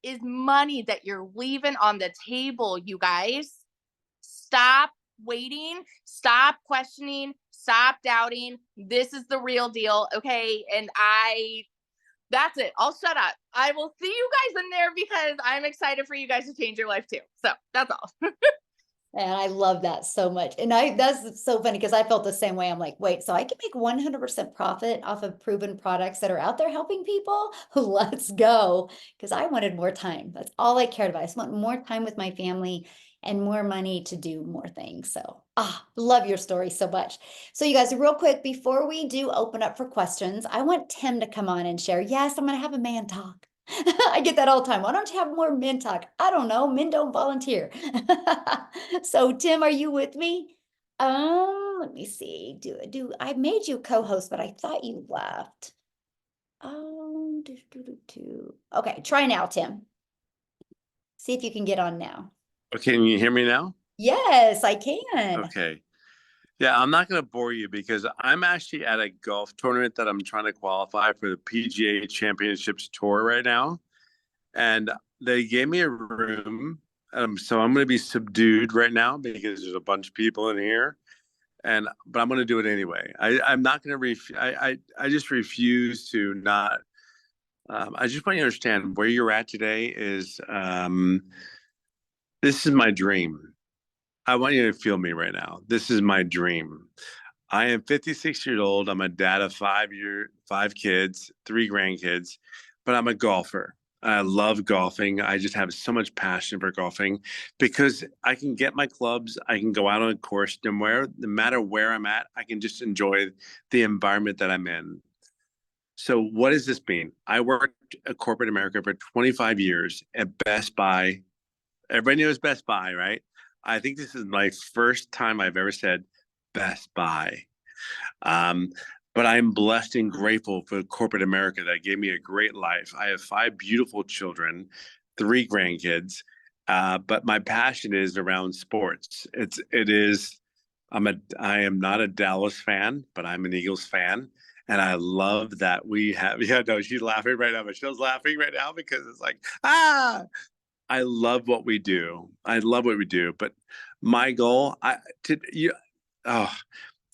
is money that you're leaving on the table, you guys. Stop waiting, stop questioning, stop doubting. This is the real deal, okay? And that's it. I'll shut up. I will see you guys in there because I'm excited for you guys to change your life too. So that's all. And I love that so much. And that's so funny because I felt the same way. I'm like, wait, so I can make 100% profit off of proven products that are out there helping people? Let's go. Because I wanted more time. That's all I cared about. I just want more time with my family and more money to do more things. So, love your story so much. So you guys, real quick, before we do open up for questions, I want Tim to come on and share. Yes, I'm going to have a man talk. I get that all the time. Why don't you have more men talk? I don't know. Men don't volunteer. So Tim, are you with me? Let me see. I made you co-host, but I thought you left. Okay, try now, Tim. See if you can get on now. Okay, can you hear me now? Yes, I can. Okay. Yeah, I'm not going to bore you because I'm actually at a golf tournament that I'm trying to qualify for the PGA Championships Tour right now. And they gave me a room. So I'm going to be subdued right now because there's a bunch of people in here. But I'm going to do it anyway. I'm not going to I just refuse to not I just want you to understand where you're at today is this is my dream. I want you to feel me right now. This is my dream. I am 56 years old. I'm a dad of 5 kids, 3 grandkids, but I'm a golfer. I love golfing. I just have so much passion for golfing because I can get my clubs. I can go out on a course no matter where I'm at. I can just enjoy the environment that I'm in. So what does this mean? I worked at corporate America for 25 years at Best Buy. Everybody knows Best Buy, right? I think this is my first time I've ever said Best Buy. Um, but I'm blessed and grateful for corporate America that gave me a great life. I have 5 beautiful children, 3 grandkids, but my passion is around sports. I am not a Dallas fan, but I'm an Eagles fan. And I love that we have, yeah, no, she's laughing right now. Michelle's laughing right now because it's like, I love what we do. I love what we do. But my goal,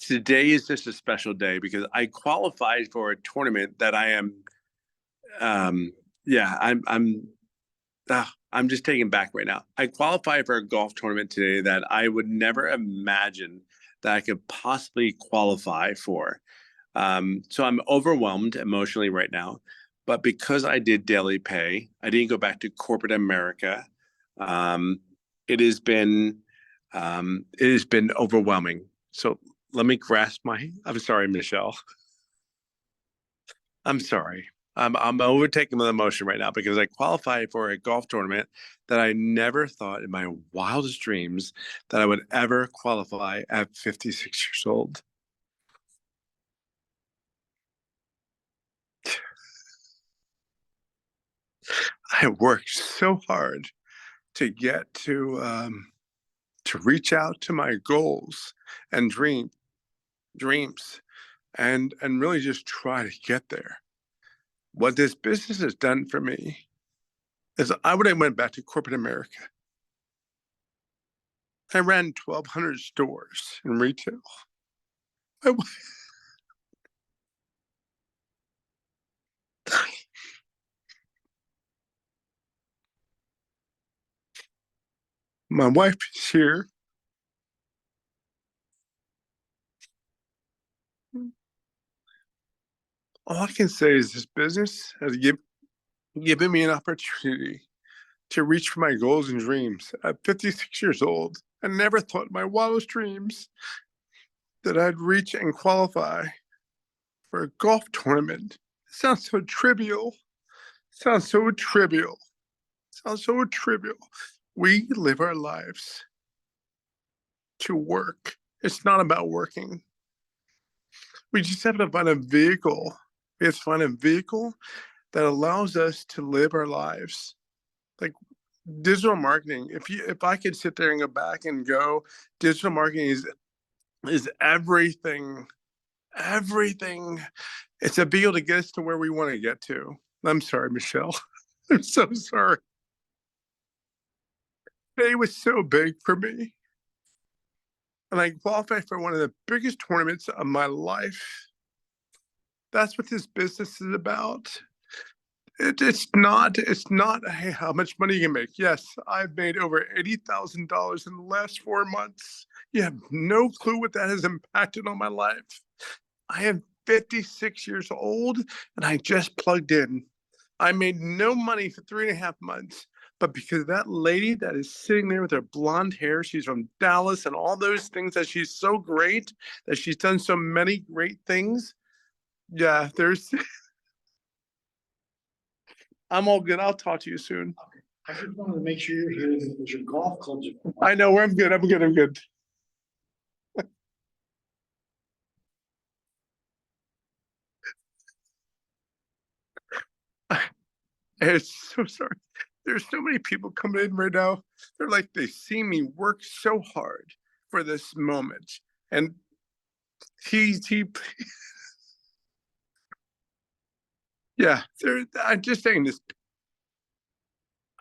today is just a special day because I qualified for a tournament that I am. Yeah, I'm just taken back right now. I qualified for a golf tournament today that I would never imagine that I could possibly qualify for. So I'm overwhelmed emotionally right now, but because I did daily pay, I didn't go back to corporate America. Um, it has been overwhelming. So let me I'm sorry, Michelle. I'm sorry. I'm overtaken with emotion right now because I qualified for a golf tournament that I never thought in my wildest dreams that I would ever qualify at 56 years old. I worked so hard to get to reach out to my goals and dreams and really just try to get there. What this business has done for me is I would have went back to corporate America. I ran 1,200 stores in retail. My wife is here. All I can say is this business has given me an opportunity to reach for my goals and dreams. At 56 years old, I never thought in my wildest dreams that I'd reach and qualify for a golf tournament. It sounds so trivial. Sounds so trivial. Sounds so trivial. We live our lives to work. It's not about working. We just have to find a vehicle. We have to find a vehicle that allows us to live our lives. Like digital marketing. If I could sit there and go back and go, digital marketing is everything. Everything. It's a vehicle to get us to where we want to get to. I'm sorry, Michelle. I'm so sorry. Today was so big for me. And I qualified for one of the biggest tournaments of my life. That's what this business is about. It's not, hey, how much money you can make. Yes, I've made over $80,000 in the last 4 months. You have no clue what that has impacted on my life. I am 56 years old and I just plugged in. I made no money for 3.5 months, but because that lady that is sitting there with her blonde hair, she's from Dallas and all those things that she's so great, that she's done so many great things. Yeah, I'm all good. I'll talk to you soon. I just wanted to make sure you're here because your golf clubs are. I know where I'm good. I'm good. I'm good. I'm so sorry. There's so many people coming in right now. They're like, they see me work so hard for this moment. And he, yeah, I'm just saying this.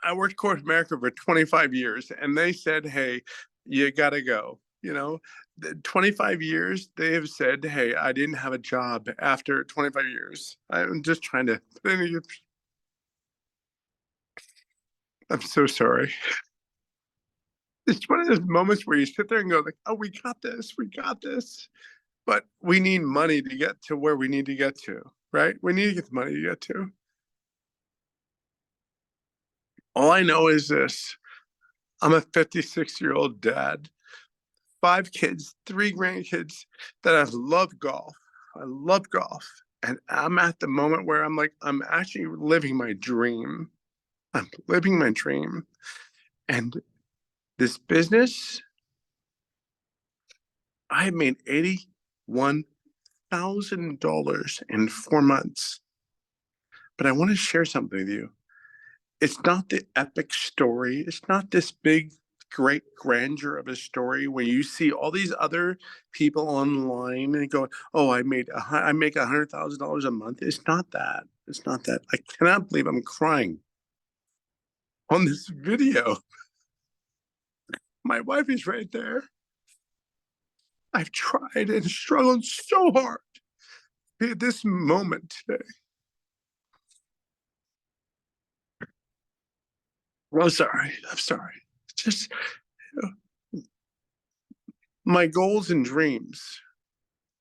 I worked corporate America for 25 years and they said, hey, you got to go. 25 years, they have said, hey, I didn't have a job after 25 years. I'm just trying to, I'm so sorry. It's one of those moments where you sit there and go like, oh, we got this, we got this. But we need money to get to where we need to get to, right? We need to get the money to get to. All I know is this. I'm a 56-year-old dad, 5 kids, 3 grandkids that have loved golf. I love golf. And I'm at the moment where I'm like, I'm actually living my dream. I'm living my dream. And this business, I made $81,000 in 4 months. But I want to share something with you. It's not the epic story. It's not this big, great grandeur of a story where you see all these other people online and go, "Oh, I make $100,000 a month." It's not that. It's not that. I cannot believe I'm crying on this video. My wife is right there. I've tried and struggled so hard to be at this moment today. I'm sorry. I'm sorry. Just my goals and dreams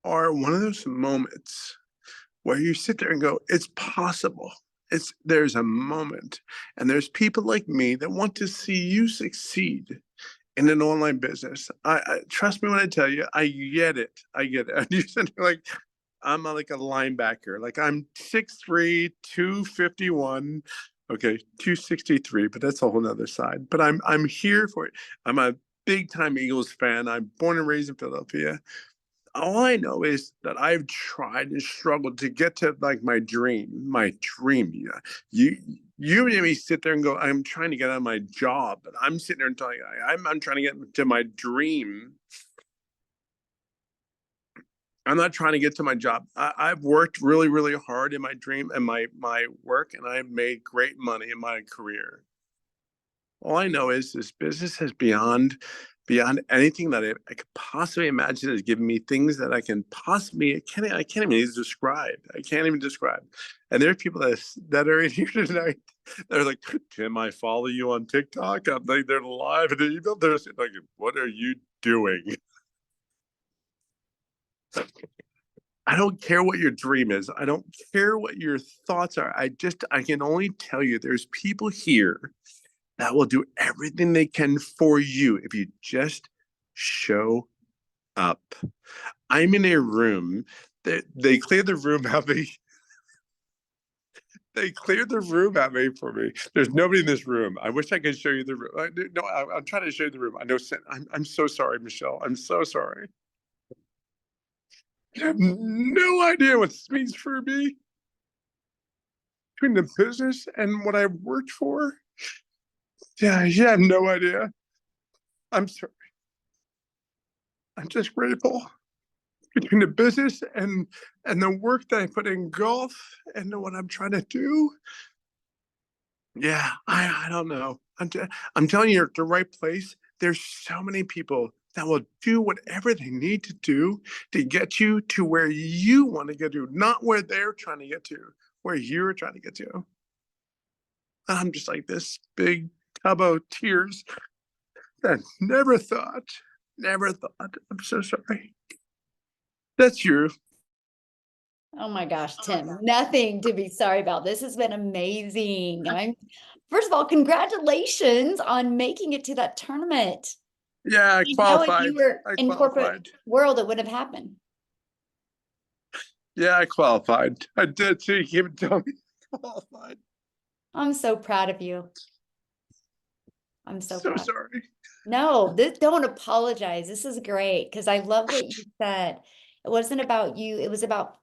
are one of those moments where you sit there and go, it's possible. There's a moment, and there's people like me that want to see you succeed in an online business. I trust me when I tell you, I get it. I get it. You said like I'm like a linebacker. Like I'm 6'3", 251. Okay, 263, but that's a whole nother side. But I'm here for it. I'm a big time Eagles fan. I'm born and raised in Philadelphia. All I know is that I've tried and struggled to get to like my dream. Yeah. You made me sit there and go, I'm trying to get out of my job, but I'm sitting there and telling you, I'm trying to get to my dream. I'm not trying to get to my job. I've worked really, really hard in my dream and my work, and I've made great money in my career. All I know is this business is beyond anything that I could possibly imagine. Has given me things that I can't even describe. I can't even describe. And there are people that are in here tonight. They're like, "Can I follow you on TikTok?" I'm like, they're live, and they're like, "What are you doing?" I don't care what your dream is. I don't care what your thoughts are. I can only tell you there's people here that will do everything they can for you if you just show up. I'm in a room that they cleared the room out me. They cleared the room out me for me. There's nobody in this room. I wish I could show you the room. I'm trying to show you the room. I know. I'm so sorry, Michelle. I'm so sorry. You have no idea what this means for me. Between the business and what I've worked for. Yeah, you have no idea. I'm sorry. I'm just grateful between the business and the work that I put in golf and what I'm trying to do. Yeah, I don't know. I'm telling you, you're at the right place. There's so many people that will do whatever they need to do to get you to where you want to get to, not where they're trying to get to, where you're trying to get to. And I'm just like this big tub of tears that never thought. I'm so sorry. That's you. Oh my gosh, Tim, nothing to be sorry about. This has been amazing. First of all, congratulations on making it to that tournament. Yeah, I If qualified. you were I in corporate qualified. world, it wouldn't have happened. Yeah, I qualified. I did too. You can't tell me I qualified. I'm so proud of you. I'm so proud. Sorry. No, don't apologize. This is great because I love what you said. It wasn't about you. It was about,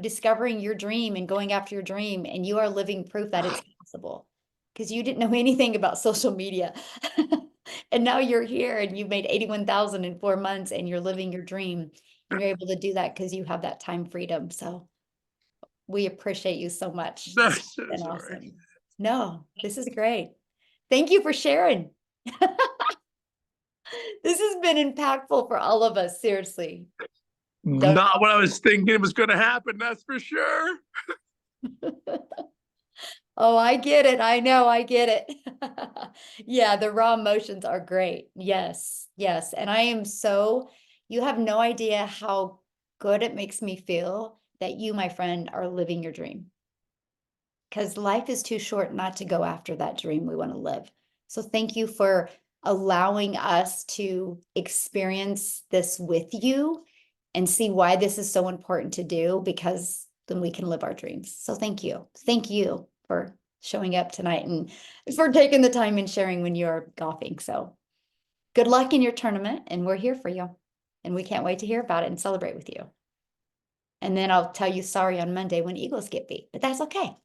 discovering your dream and going after your dream. And you are living proof that it's possible because you didn't know anything about social media. And now you're here and you've made 81,000 in 4 months and you're living your dream. And you're able to do that because you have that time freedom. So we appreciate you so much. That's so Been sorry. awesome. No, this is great. Thank you for sharing. This has been impactful for all of us, seriously. Not what I was thinking was going to happen, that's for sure. Oh, I get it. I know, I get it. Yeah, the raw emotions are great. Yes, yes. And I am so, you have no idea how good it makes me feel that you, my friend, are living your dream. Because life is too short not to go after that dream we want to live. So thank you for allowing us to experience this with you and see why this is so important to do, because then we can live our dreams. So thank you. Thank you for showing up tonight and for taking the time and sharing when you're golfing. So good luck in your tournament, and we're here for you. And we can't wait to hear about it and celebrate with you. And then I'll tell you sorry on Monday when Eagles get beat, but that's okay.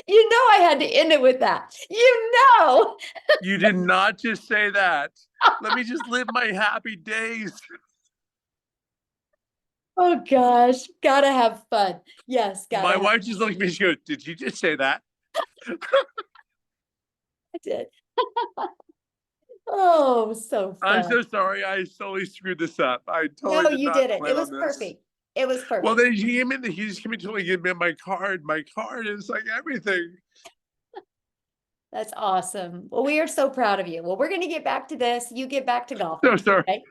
You know I had to end it with that. You know. You did not just say that. Let me just live my happy days. Oh gosh, gotta have fun. Yes, gotta My have wife just looked at me. She goes, "Did you just say that?" I did. Oh, so I'm fun. so sorry. I totally screwed this up. I No, totally did you not did it. It plan was on this. perfect. It was Well, perfect. then he came in. He just came in, totally gave me my card is like everything. That's awesome. Well, we are so proud of you. Well, we're gonna get back to this. You get back to golfing. So sorry. Okay?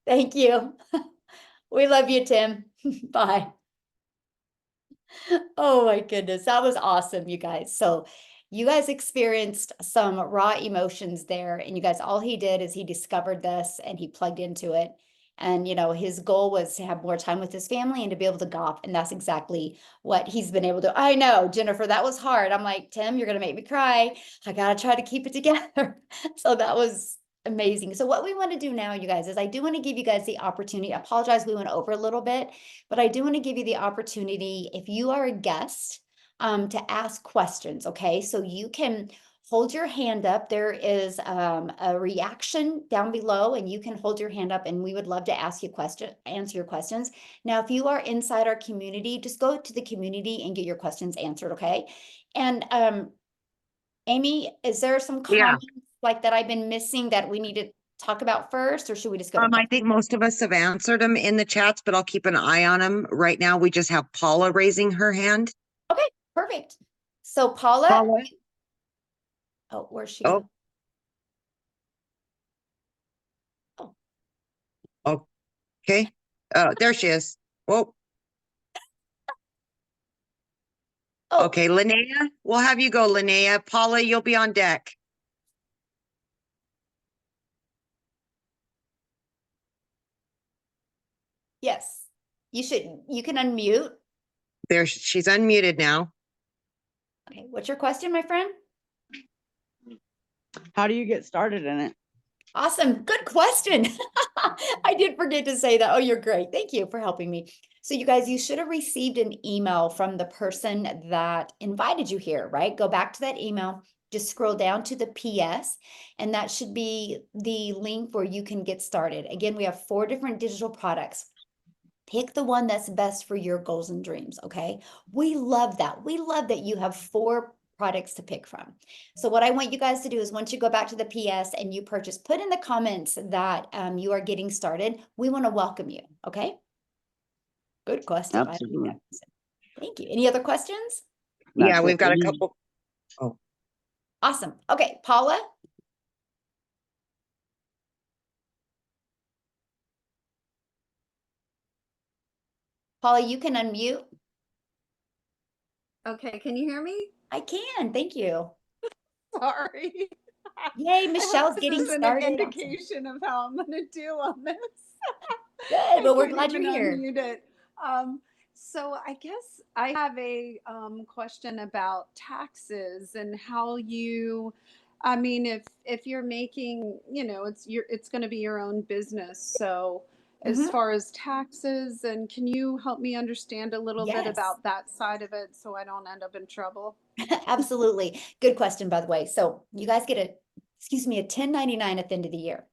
Thank you. We love you, Tim. Bye. Oh my goodness, that was awesome, you guys. So you guys experienced some raw emotions there, and you guys, all he did is he discovered this and he plugged into it. And his goal was to have more time with his family and to be able to golf. And that's exactly what he's been able to. I know, Jennifer, that was hard. I'm like, Tim, you're gonna make me cry. I gotta try to keep it together. So that was amazing. So what we want to do now, you guys, is I do want to give you guys the opportunity. I apologize, we went over a little bit, but I do want to give you the opportunity, if you are a guest, to ask questions. Okay, so you can hold your hand up. There is a reaction down below, and you can hold your hand up, and we would love to answer your questions. Now, if you are inside our community, just go to the community and get your questions answered. Okay, and Amy, is there some Yeah. comments like that I've been missing that we need to talk about first, or should we just go to I think most of us have answered them in the chats, but I'll keep an eye on them. Right now, we just have Paula raising her hand. Okay, perfect. So Paula, Paula? oh, where's she Oh. go? Oh, okay. Oh, there she is. Whoa. Oh, Okay, Linnea, we'll have you go, Linnea. Paula, you'll be on deck. yes. You can unmute. There, she's unmuted now. Okay, what's your question, my friend? How do you get started in it? Awesome. Good question. I did forget to say that. Oh, you're great. Thank you for helping me. So you guys, you should have received an email from the person that invited you here, right? Go back to that email, just scroll down to the PS, and that should be the link where you can get started. Again, we have 4 different digital products. Pick the one that's best for your goals and dreams, okay? We love that. We love that you have 4 products to pick from. So what I want you guys to do is, once you go back to the PS and you purchase, put in the comments that you are getting started. We want to welcome you, okay? Good question. Absolutely. Thank you. Any other questions? Yeah, That's we've it. got a You- couple. Awesome. Okay, Paula. Paula, you can unmute. Okay, can you hear me? I can. Thank you. Sorry. Yay, I hope Michelle's this getting isn't started. an Awesome. indication of how I'm gonna do on this. Good. I Well, we're couldn't glad you're even here. unmute it. So I guess I have a question about taxes and how you, I mean, if you're making, it's going to be your own business. So as Mhm. far as taxes, and can you help me understand a little bit Yes. about that side of it so I don't end up in trouble? Absolutely. Good question, by the way. So you guys get a 1099 at the end of the year.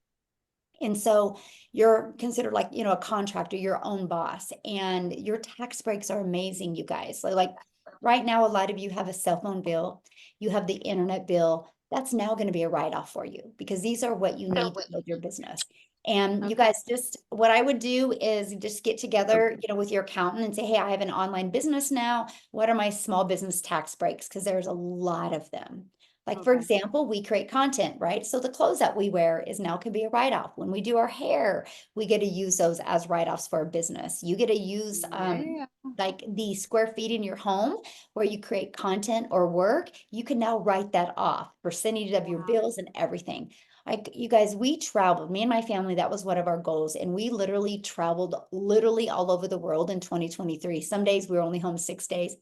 And so you're considered like, a contractor, your own boss, and your tax breaks are amazing, you guys. So like right now, a lot of you have a cell phone bill, you have the internet bill. That's now going to be a write-off for you, because these are what you need to build your business. And you guys just, what I would do is just get together, with your accountant and say, hey, I have an online business now. What are my small business tax breaks? Because there's a lot of them. Like, for Okay. example, we create content, right? So the clothes that we wear can be a write-off. When we do our hair, we get to use those as write-offs for our business. You get to use Yeah. like the square feet in your home where you create content or work, you can now write that off, percentage of your Wow. bills and everything. Like, you guys, we traveled, me and my family, that was one of our goals. And we literally traveled all over the world in 2023. Some days we were only home 6 days.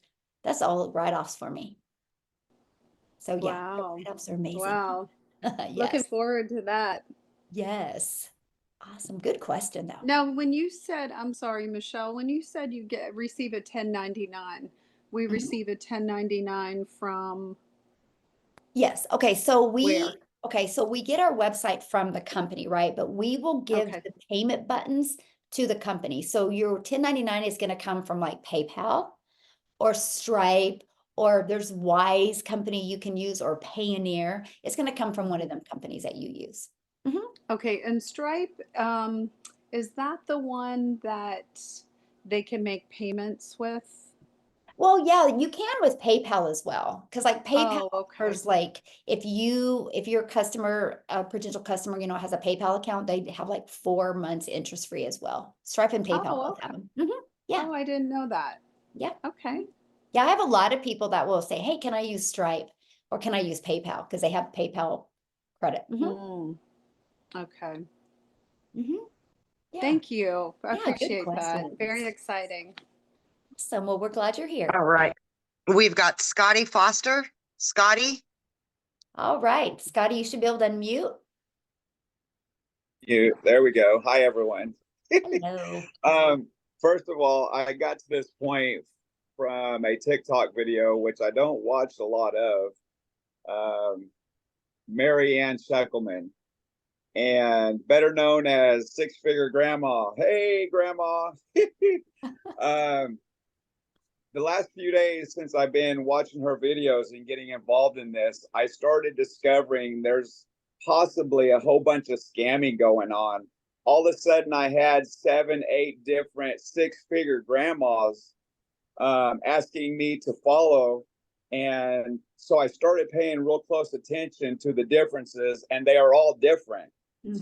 That's all write-offs for me. So yeah, Wow. write-offs are amazing. Wow. Yes. Looking forward to that. Yes. Awesome. Good question though. Now, when you said, I'm sorry, Michelle, when you said you receive a 1099, we Mhm. receive a 1099 from Yes. Okay. So where? we get our website from the company, right? But we will give Okay. the payment buttons to the company. So your 1099 is going to come from like PayPal or Stripe, or there's Wise company you can use, or Payoneer. It's going to come from one of them companies that you use. Mhm. Okay, and Stripe, is that the one that they can make payments with? Well, yeah, you can with PayPal as well. Because like PayPal Oh, okay. offers, like, if your customer, a potential customer, has a PayPal account, they have like 4 months interest free as well. Stripe and PayPal Oh, both have okay. them. Yeah, Oh, I didn't know that. yeah. Okay. Yeah, I have a lot of people that will say, hey, can I use Stripe or can I use PayPal? Because they have PayPal credit. Okay. Yeah. Thank you. I Yeah, good appreciate that. Very questions. exciting. Awesome. Well, we're glad you're here. All right. We've got Scotty Foster. Scotty? All right, Scotty, you should be able to unmute. There we go. Hi, everyone. Hello. First of all, I got to this point from a TikTok video, which I don't watch a lot of, Mary Ann Sheckelman, and better known as Six Figure Grandma. Hey, Grandma. um, the last few days since I've been watching her videos and getting involved in this, I started discovering there's possibly a whole bunch of scamming going on. All of a sudden, I had 7, 8 different six-figure grandmas asking me to follow. And so I started paying real close attention to the differences, and they are all different.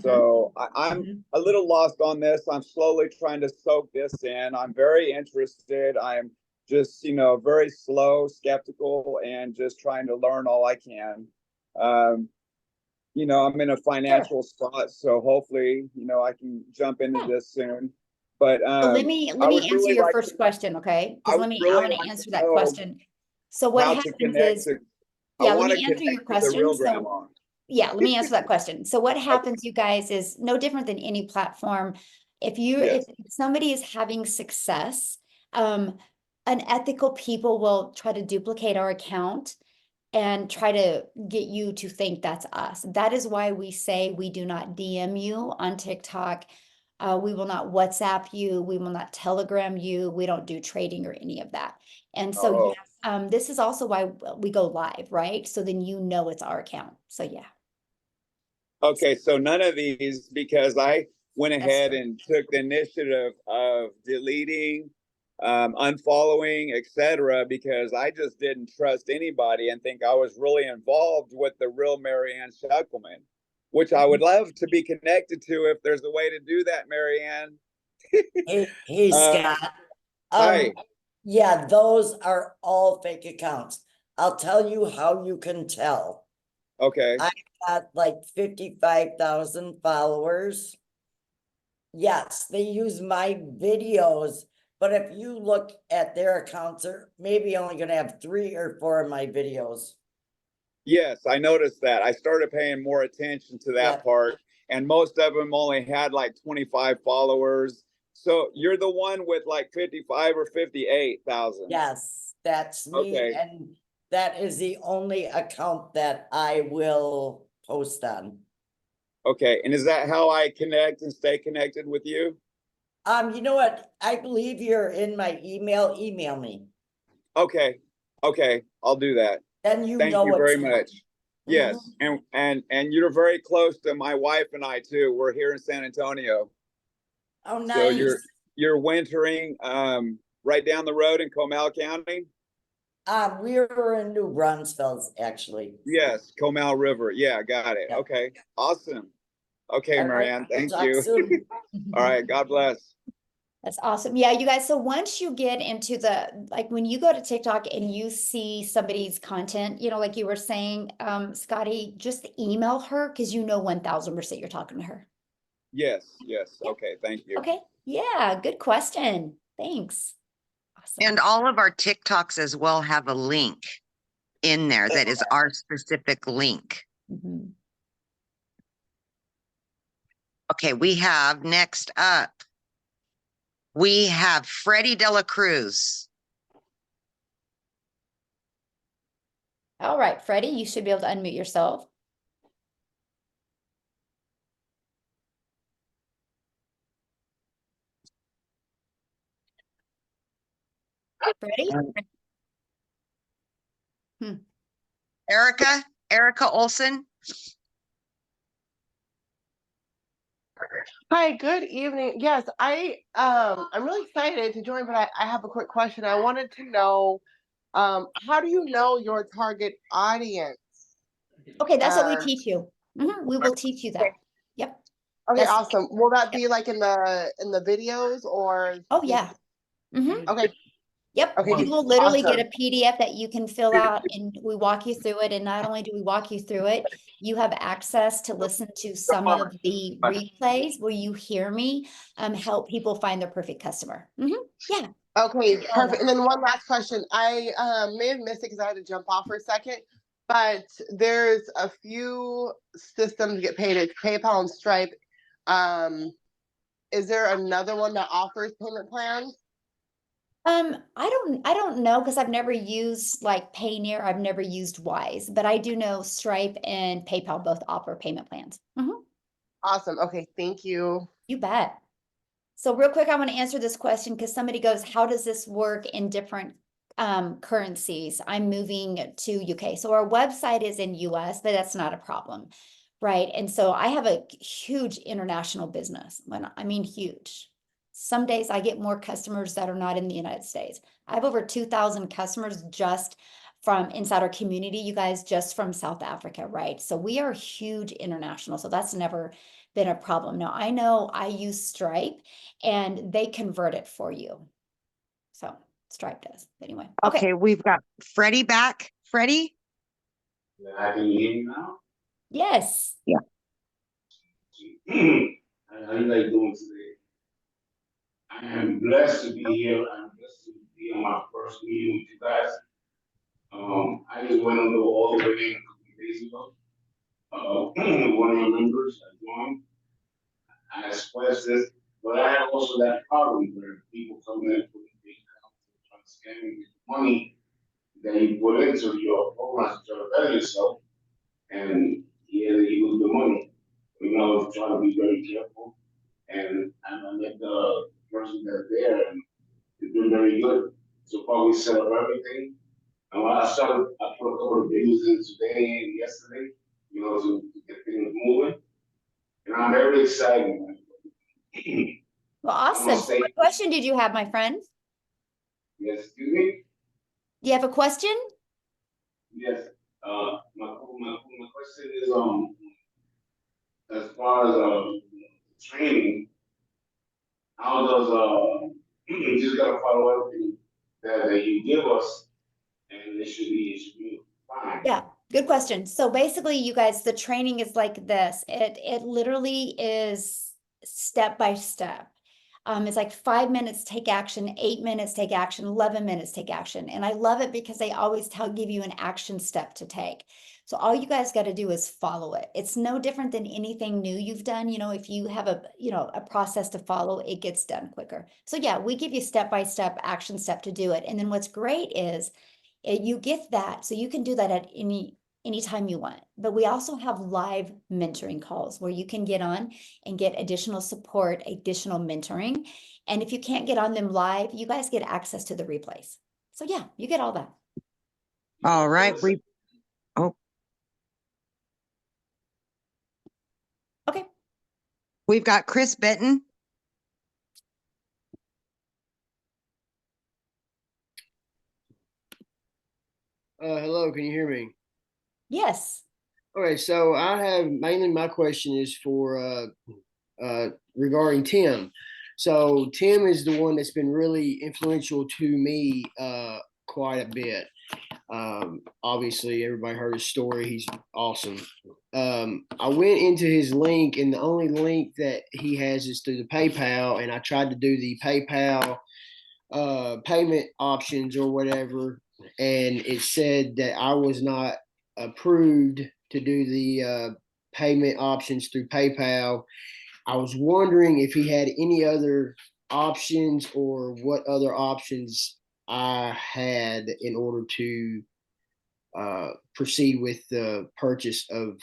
So I'm a little lost on this. I'm slowly trying to soak this in. I'm very interested. I'm just, very slow, skeptical, and just trying to learn all I can. I'm in a financial spot, so hopefully, I can jump into this soon. But So let me I would answer really your like first question, okay? I Because would I really want to like answer to that know question. So what how to happens connect is, to. I yeah, let want to me answer your connect to the question. real So grandma. yeah, let me answer that question. So what Okay. happens, you guys, is no different than any platform. If Yes. somebody is having success, unethical people will try to duplicate our account and try to get you to think that's us. That is why we say we do not DM you on TikTok. We will not WhatsApp you. We will not Telegram you. We don't do trading or any of that. And so, Oh, yes, this is also why we go live, right? So then it's our account. So yeah, okay. So none of these, because I went that's ahead true. and took the initiative of deleting, unfollowing, etc., because I just didn't trust anybody and think I was really involved with the real Mary Ann Shuckleman, which I would love to be connected to if there's a way to do that, Mary Ann. Hey, Scott. Hi. Yeah, those are all fake accounts. I'll tell you how you can tell. Okay. I got like 55,000 followers. Yes, they use my videos, but if you look at their accounts, they're maybe only gonna have 3 or 4 of my videos. Yes, I noticed that. I started paying more attention to that Yep. part, and most of them only had like 25 followers. So you're the one with like 55 or 58,000. Yes, that's me, Okay. and that is the only account that I will post on. Okay. And is that how I connect and stay connected with you? You know what? I believe you're in my email. Email me. Okay. Okay. I'll do that. Then you Thank know you very it's much. Yes, and you're very close to my wife and I too. We're here in San Antonio. Oh, So nice. you're wintering right down the road in Comal County? We were in New Brunsville, actually. Yes, Comal River. Yeah, got it. Yep. Okay, awesome. Okay, All right, Marianne, we'll thank talk you. soon. All right, God bless. That's awesome. Yeah, you guys. So once you get into like when you go to TikTok and you see somebody's content, you know, like you were saying, Scotty, just email her because you know 1000% you're talking to her. Yes, Yeah. okay, thank you. Okay. Yeah, good question. Thanks. Awesome. And all of our TikToks as well have a link in there that is our specific link. Mhm. Okay, we have next up, we have Freddie Dela Cruz. All right, Freddie, you should be able to unmute yourself. Freddie? Erica Olson. Hi, good evening. Yes, I'm really excited to join, but I have a quick question. I wanted to know, how do you know your target audience? Okay, that's what we Uh, teach you. We will teach you that. Yep. Okay, That's- awesome. Will that be like in the videos or? Oh, yeah. Okay. Yep. Okay, You will literally get awesome. a PDF that you can fill out and we walk you through it. And not only do we walk you through it, you have access to listen to some of the replays where you hear me help people find their perfect customer. Yeah. Okay, perfect. And then one last question. I may have missed it because I had to jump off for a second, but there's a few systems get paid. It's PayPal and Stripe. Is there another one that offers payment plans? I don't know because I've never used like Payoneer. I've never used Wise, but I do know Stripe and PayPal both offer payment plans. Awesome. Okay, thank you. You bet. So real quick, I want to answer this question because somebody goes, how does this work in different currencies? I'm moving to UK. So our website is in US, but that's not a problem, right? And so I have a huge international business. When I mean huge. Some days I get more customers that are not in the United States. I have over 2,000 customers just from inside our community, you guys, just from South Africa, right? So we are huge international. So that's never been a problem. Now I know I use Stripe and they convert it for you. So Stripe does. Anyway. Okay, we've got Freddie back. Freddie? Can you hear me now? Yes. Yeah. How you guys doing today? I am blessed to be here. I'm blessed to be on my first meeting with you guys. I just went on all the way in a couple of days ago. One of your members I joined. I expressed this, but I had also that problem where people come in for the trying to scam you with money that you put into your programs to try to better yourself, and yeah, they use the money. You know, try to be very careful. And I met the person that's there, and they're doing very good. So far, we set up everything. And when I put a couple of videos in today and yesterday, you know, to get things moving. And I'm very excited. Well, awesome. So what question did you have, my friend? Yes, excuse me? Do you have a question? Yes. My question is, as far as training, how does you just gotta follow everything that you give us, and it should be fine. Yeah, good question. So basically, you guys, the training is like this. It literally is step by step. It's like 5 minutes, take action, 8 minutes, take action, 11 minutes, take action. And I love it because they always give you an action step to take. So all you guys got to do is follow it. It's no different than anything new you've done. You know, if you have a process to follow, it gets done quicker. So yeah, we give you step-by-step action step to do it. And then what's great is you get that. So you can do that at anytime you want. But we also have live mentoring calls where you can get on and get additional support, additional mentoring. And if you can't get on them live, you guys get access to the replays. So yeah, you get all that. All right. Okay. We've got Chris Benton. Hello, can you hear me? Yes. Okay, so I have mainly my question is for regarding Tim. So Tim is the one that's been really influential to me quite a bit. Obviously, everybody heard his story. He's awesome. I went into his link, and the only link that he has is through the PayPal, and I tried to do the PayPal payment options or whatever, and it said that I was not approved to do the payment options through PayPal. I was wondering if he had any other options or what other options I had in order to proceed with the purchase of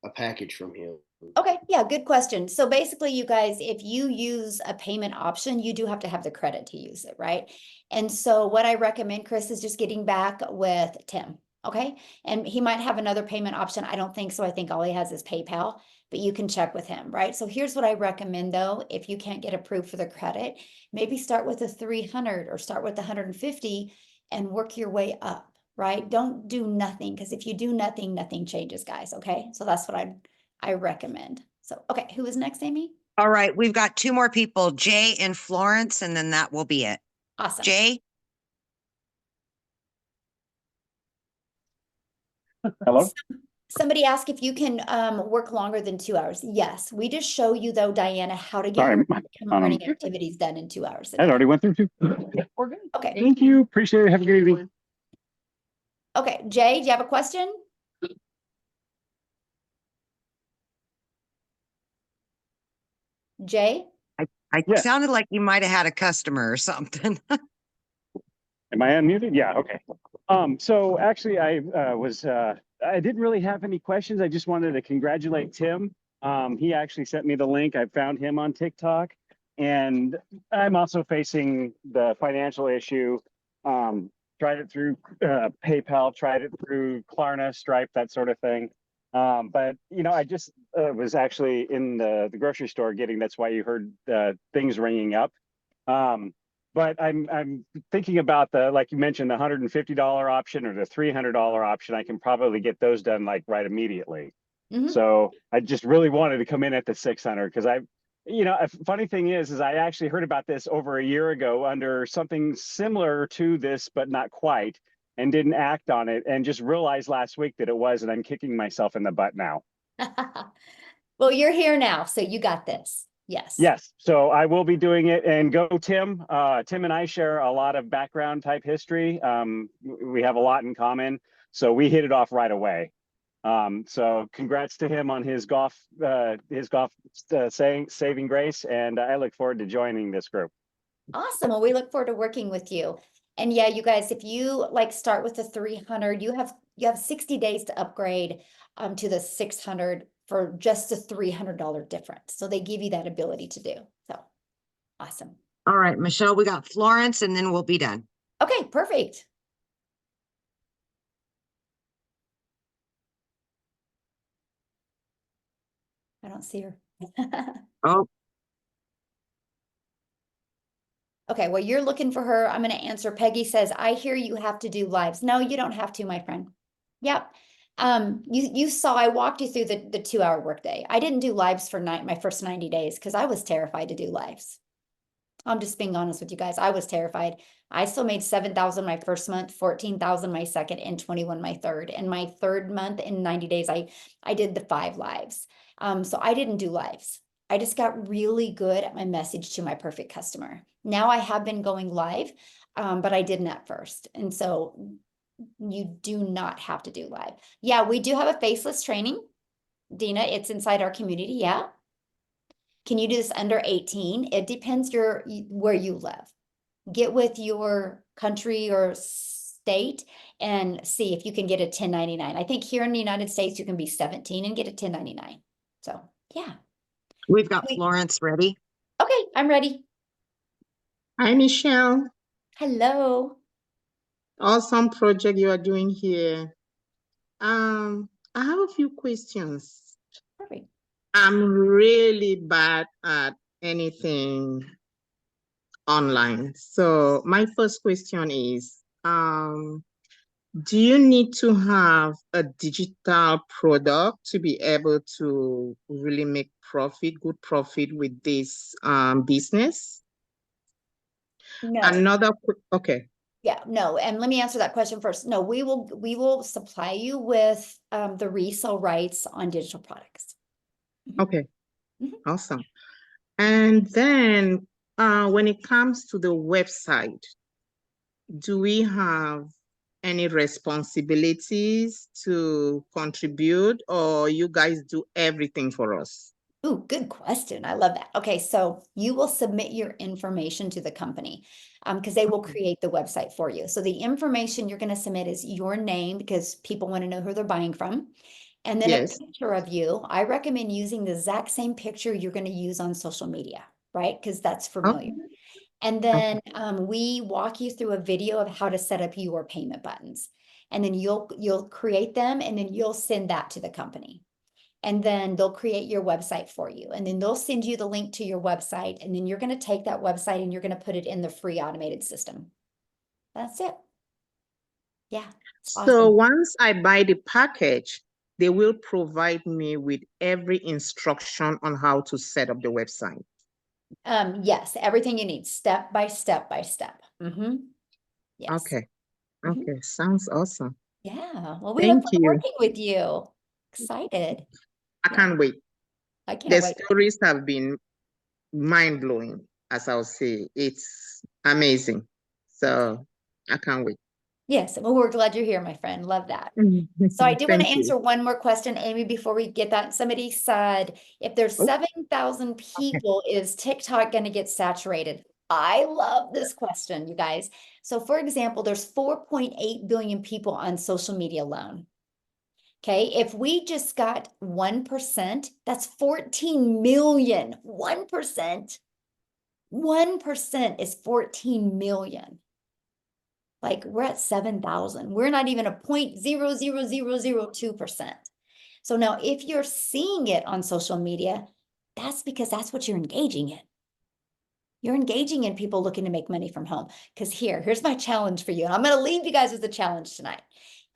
a package from him. Okay, yeah, good question. So basically, you guys, if you use a payment option, you do have to have the credit to use it, right? And so what I recommend, Chris, is just getting back with Tim, okay? And he might have another payment option. I don't think so. I think all he has is PayPal, but you can check with him, right? So here's what I recommend though, if you can't get approved for the credit, maybe start with a 300 or start with 150 and work your way up, right? Don't do nothing, because if you do nothing, nothing changes, guys, okay? So that's what I recommend. So, okay, who is next, Amy? All right, we've got two more people, Jay and Florence, and then that will be it. Awesome. Jay? Hello? Somebody asked if you can work longer than 2 hours. Yes, we just show you though, Diana, how to get Sorry, your morning activities done in 2 hours. I already went through two. We're good. Okay. Thank you. Appreciate it. Have a good evening. Okay, Jay, do you have a question? Jay? I Yes. sounded like you might have had a customer or something. Am I unmuted? Yeah, okay. So actually I I didn't really have any questions. I just wanted to congratulate Tim. He actually sent me the link. I found him on TikTok, and I'm also facing the financial issue. Tried it through PayPal, tried it through Klarna, Stripe, that sort of thing. But you know, I just was actually in the grocery store getting, that's why you heard things ringing up. But I'm thinking about the, like you mentioned, the $150 option or the $300 option. I can probably get those done like right immediately. So I just really wanted to come in at the 600 because you know, a funny thing is I actually heard about this over a year ago under something similar to this, but not quite, and didn't act on it, and just realized last week that it was, and I'm kicking myself in the butt now. Well, you're here now, so you got this. Yes. Yes, so I will be doing it, and go Tim. Tim and I share a lot of background type history. We have a lot in common, so we hit it off right away. So congrats to him on his golf saving grace, and I look forward to joining this group. Awesome. Well, we look forward to working with you. And yeah, you guys, if you like start with the 300, you have 60 days to upgrade to the 600 for just a $300 difference. So they give you that ability to do. So awesome. All right, Michelle, we got Florence, and then we'll be done. Okay, perfect. I don't see her. Oh, Okay, well, you're looking for her. I'm going to answer. Peggy says, I hear you have to do lives. No, you don't have to, my friend. Yep. You saw, I walked you through the 2-hour workday. I didn't do lives for my first 90 days because I was terrified to do lives. I'm just being honest with you guys. I was terrified. I still made 7,000 my first month, 14,000 my second, and 21 my third. And my third month in 90 days, I did the 5 lives. So I didn't do lives. I just got really good at my message to my perfect customer. Now I have been going live, but I didn't at first. And so you do not have to do live. Yeah, we do have a faceless training. Dina, it's inside our community. Yeah. Can you do this under 18? It depends where you live. Get with your country or state and see if you can get a 1099. I think here in the United States, you can be 17 and get a 1099. So yeah. We've got Florence ready. Okay, I'm ready. Hi, Michelle. Hello. Awesome project you are doing here. I have a few questions. Perfect. I'm really bad at anything online. So my first question is, do you need to have a digital product to be able to really make good profit with this business? No. Okay. Yeah, no, and let me answer that question first. No, we will supply you with the resale rights on digital products. Okay. Mhm. Awesome. And then when it comes to the website, do we have any responsibilities to contribute, or you guys do everything for us? Ooh, good question. I love that. Okay, so you will submit your information to the company because they will create the website for you. So the information you're going to submit is your name because people want to know who they're buying from. And then a Yes. picture of you. I recommend using the exact same picture you're going to use on social media, right? Because that's familiar. And then we walk you through a video of how to set up your payment buttons. And then you'll create them and then you'll send that to the company. And then they'll create your website for you. And then they'll send you the link to your website. And then you're going to take that website and you're going to put it in the free automated system. That's it. Yeah. So Awesome. once I buy the package, they will provide me with every instruction on how to set up the website. Yes, everything you need, step by step by step. Mm-hmm. Yes. Okay. Okay. Sounds awesome. Yeah. Well, we look Thank forward to you. working with you. Excited. I can't wait. I The can't wait. stories have been mind-blowing, as I'll say. It's amazing. So I can't wait. Yes. Well, we're glad you're here, my friend. Love that. So I do want to Thank you. answer one more question, Amy, before we get that. Somebody said, if there's 7,000 people, is TikTok going to get saturated? I love this question, you guys. So for example, there's 4.8 billion people on social media alone. Okay, if we just got 1%, that's 14 million. 1%. 1% is 14 million. Like we're at 7,000. We're not even a 0.00002%. So now if you're seeing it on social media, that's because that's what you're engaging in. You're engaging in people looking to make money from home. Because here's my challenge for you. And I'm going to leave you guys with a challenge tonight.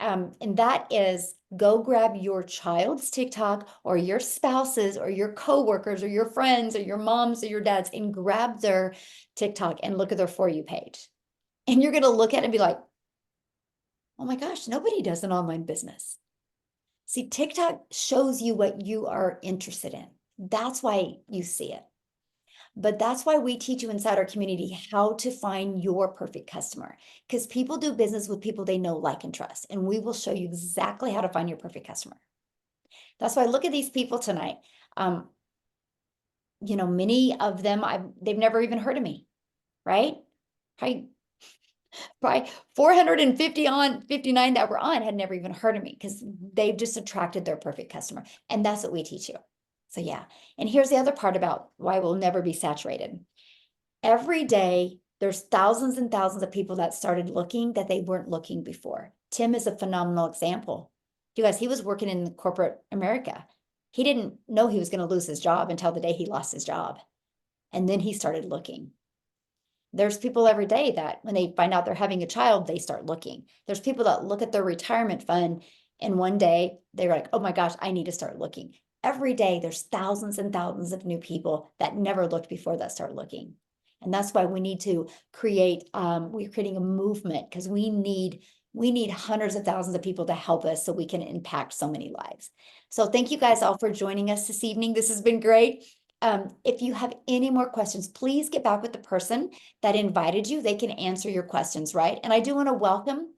And that is go grab your child's TikTok or your spouse's or your coworkers or your friends or your moms or your dads and grab their TikTok and look at their For You page. And you're going to look at it and be like, oh my gosh, nobody does an online business. See, TikTok shows you what you are interested in. That's why you see it. But that's why we teach you inside our community how to find your perfect customer, because people do business with people they know, like, and trust. And we will show you exactly how to find your perfect customer. That's why look at these people tonight. Many of them, they've never even heard of me, right? Probably 459 that were on had never even heard of me because they've just attracted their perfect customer. And that's what we teach you. So yeah. And here's the other part about why we'll never be saturated. Every day, there's thousands and thousands of people that started looking that they weren't looking before. Tim is a phenomenal example. You guys, he was working in corporate America. He didn't know he was going to lose his job until the day he lost his job. And then he started looking. There's people every day that when they find out they're having a child, they start looking. There's people that look at their retirement fund and one day they're like, oh my gosh, I need to start looking. Every day there's thousands and thousands of new people that never looked before that start looking. And that's why we need to create, we're creating a movement because we need hundreds of thousands of people to help us so we can impact so many lives. So thank you guys all for joining us this evening. This has been great. If you have any more questions, please get back with the person that invited you. They can answer your questions, right? And I do want to welcome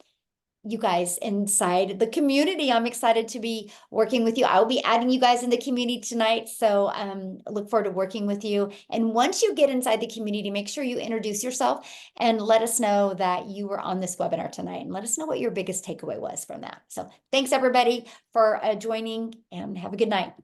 you guys inside the community. I'm excited to be working with you. I will be adding you guys in the community tonight. So I look forward to working with you. And once you get inside the community, make sure you introduce yourself and let us know that you were on this webinar tonight and let us know what your biggest takeaway was from that. So thanks everybody for joining and have a good night.